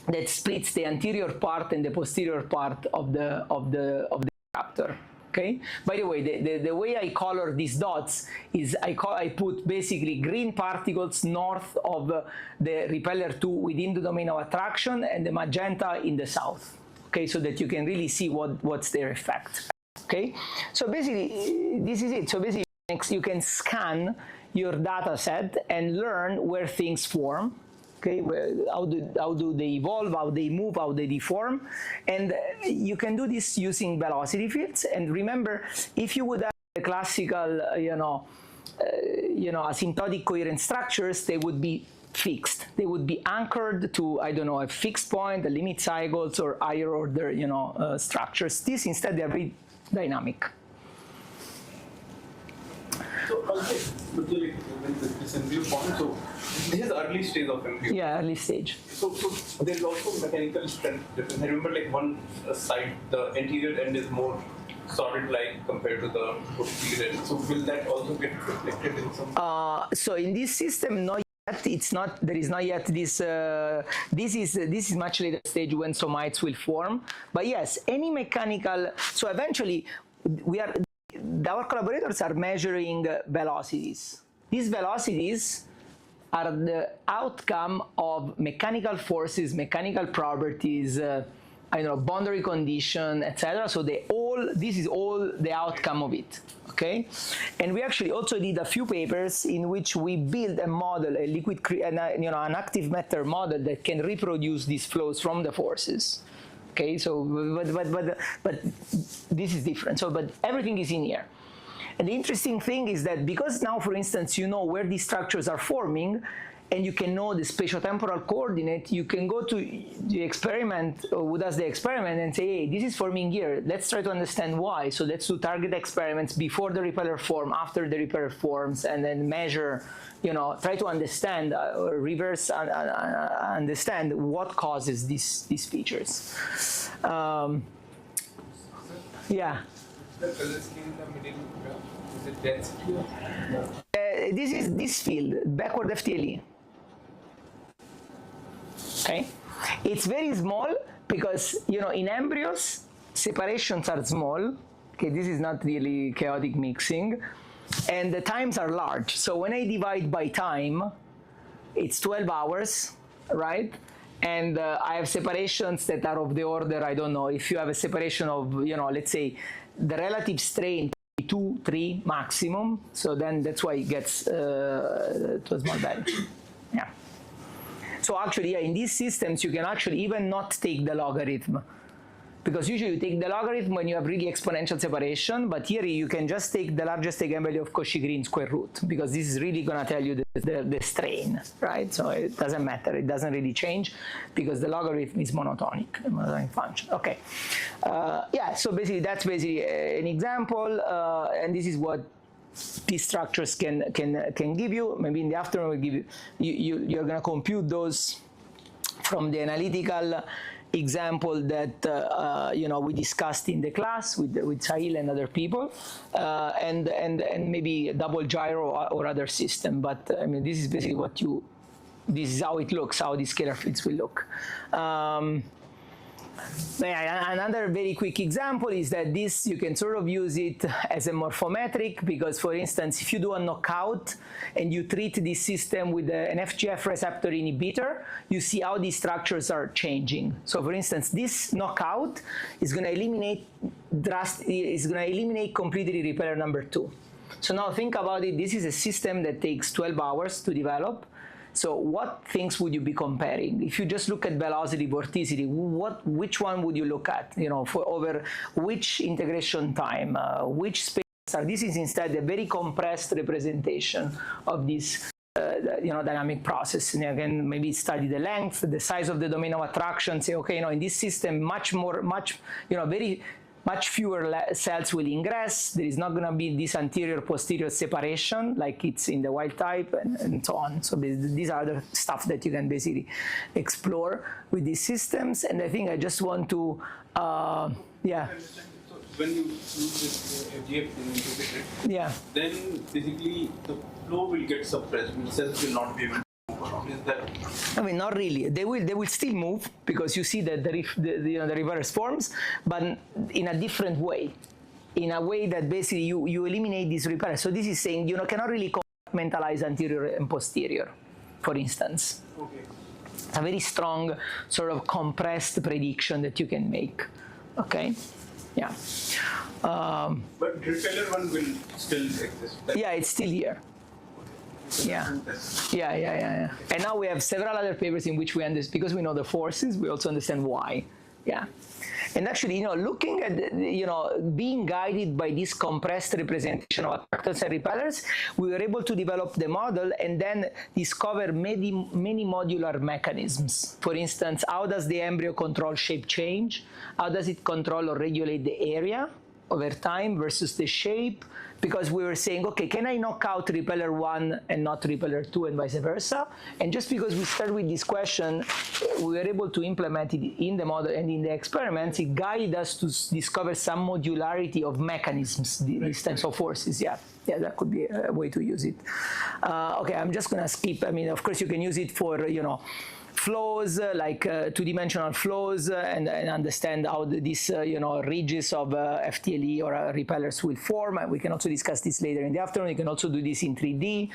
that splits the anterior part and the posterior part of the raptor. Okay. By the way, the way I color these dots is I put basically green particles north of the repeller 2 within the domain of attraction, and the magenta in the south. Okay, so that you can really see what's their effect. Okay, so basically this is it. So basically you can scan your data set and learn where things form. Okay, how do they evolve, how they move, how they deform, and you can do this using velocity fields. And remember, if you would have the classical, asymptotic coherent structures, they would be fixed. They would be anchored to, a fixed point, the limit cycles, or higher order, structures. This instead, they're very dynamic. So also, with this embryo form, so this is early stage of embryo. Yeah, early stage. So there is also mechanical strength difference. I remember one side, the anterior end is more solid-like compared to the posterior end. So will that also get reflected in some? So in this system, not yet. It's not. There is not yet this. This is much later stage when somites will form. But yes, any mechanical. So eventually, our collaborators are measuring velocities. These velocities are the outcome of mechanical forces, mechanical properties, boundary condition, etc. So this is all the outcome of it. Okay, and we actually also did a few papers in which we built a model, a liquid, an active matter model that can reproduce these flows from the forces. Okay, so but this is different. So, but everything is in here. And the interesting thing is that because now, for instance, you know where these structures are forming, and you can know the spatiotemporal coordinate, you can go to the experiment, or who does the experiment, and say, hey, this is forming here. Let's try to understand why. So let's do target experiments before the repeller form, after the repeller forms, and then measure, try to understand or reverse understand what causes these features. Yeah. The color scheme in the middle graph, is it density? This is this field, backward FTLE. Okay, it's very small because in embryos separations are small. Okay, this is not really chaotic mixing, and the times are large. So when I divide by time, it's 12 hours, right? And I have separations that are of the order, I don't know, if you have a separation of, let's say the relative strain 2, 3 maximum, so then that's why it gets to a small value. Yeah. So actually, yeah, in these systems, you can actually even not take the logarithm, because usually you take the logarithm when you have really exponential separation, but here you can just take the largest eigenvalue of Cauchy-Green square root, because this is really going to tell you the strain, right? So it doesn't matter, it doesn't really change, because the logarithm is monotonic function. Okay, yeah, so basically that's basically an example, and this is what these structures can give you. Maybe in the afternoon we'll give you're going to compute those from the analytical example that we discussed in the class with Sahil and other people, and maybe a double gyro or other system. But I mean, this is basically this is how it looks, how the scalar fields will look. Another very quick example is that this, you can sort of use it as a morphometric, because for instance, if you do a knockout and you treat this system with an FGF receptor inhibitor, you see how these structures are changing. So for instance, this knockout is going to eliminate completely repeller number 2. So now think about it, this is a system that takes 12 hours to develop. So what things would you be comparing? If you just look at velocity, vorticity, which one would you look at? For over which integration time, which space? This is instead a very compressed representation of this dynamic process. And again, maybe study the length, the size of the domain of attraction. Say, okay, in this system, much fewer cells will ingress. There is not going to be this anterior-posterior separation like it's in the wild type, and so on. So these are the stuff that you can basically explore with these systems. And I think I just want to, yeah. So when you use this FGF inhibitor, yeah, then basically the flow will get suppressed. The cells will not be able to move around. Is that? I mean, not really. They will still move, because you see that the reverse forms, but in a different way, in a way that basically you eliminate these repairs. So this is saying you cannot really compartmentalize anterior and posterior, for instance. Okay. It's a very strong sort of compressed prediction that you can make. Okay, yeah. But repeller one will still exist. Yeah, it's still here. Yeah. And now we have several other papers in which we understand, because we know the forces, we also understand why. Yeah. And actually, looking at, being guided by this compressed representation of attractors and repellers, we were able to develop the model and then discover many modular mechanisms. For instance, how does the embryo control shape change? How does it control or regulate the area over time versus the shape? Because we were saying, okay, can I knock out repeller 1 and not repeller 2 and vice versa? And just because we started with this question, we were able to implement it in the model and in the experiments. It guided us to discover some modularity of mechanisms, these types of forces. Yeah, that could be a way to use it. Okay, I'm just going to skip. I mean, of course, you can use it for, flows, like two-dimensional flows, and understand how these ridges of FTLE or repellers will form. And we can also discuss this later in the afternoon. You can also do this in 3D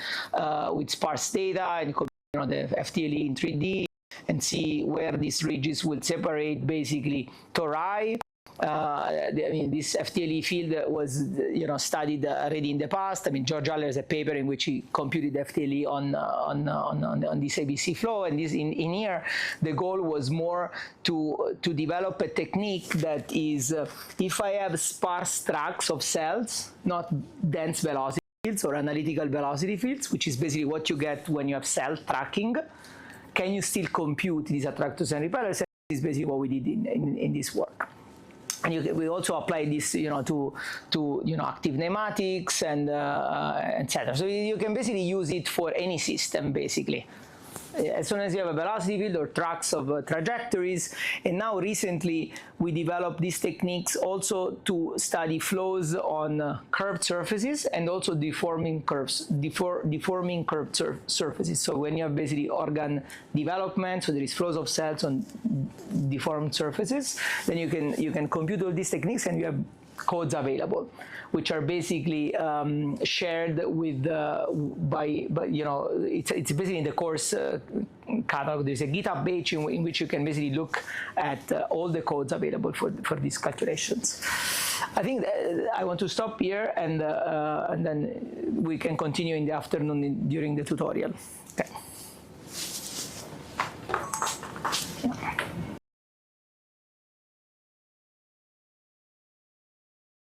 with sparse data, and the FTLE in 3D, and see where these ridges will separate basically tori. I mean, this FTLE field was, studied already in the past. I mean, George Haller has a paper in which he computed FTLE on this ABC flow, and this in here, the goal was more to develop a technique that is, if I have sparse tracks of cells, not dense velocity, fields or analytical velocity fields, which is basically what you get when you have cell tracking. Can you still compute these attractors and repellers? And this is basically what we did in this work. And we also apply this, to active nematics and etc. So you can basically use it for any system, basically. As soon as you have a velocity field or tracks of trajectories. And now recently we developed these techniques also to study flows on curved surfaces and also deforming curved surfaces. So when you have basically organ development, so there is flows of cells on deformed surfaces, then you can compute all these techniques and you have codes available, which are basically shared with it's basically in the course catalog. There's a GitHub page in which you can basically look at all the codes available for these calculations. I think I want to stop here and then we can continue in the afternoon during the tutorial. Okay.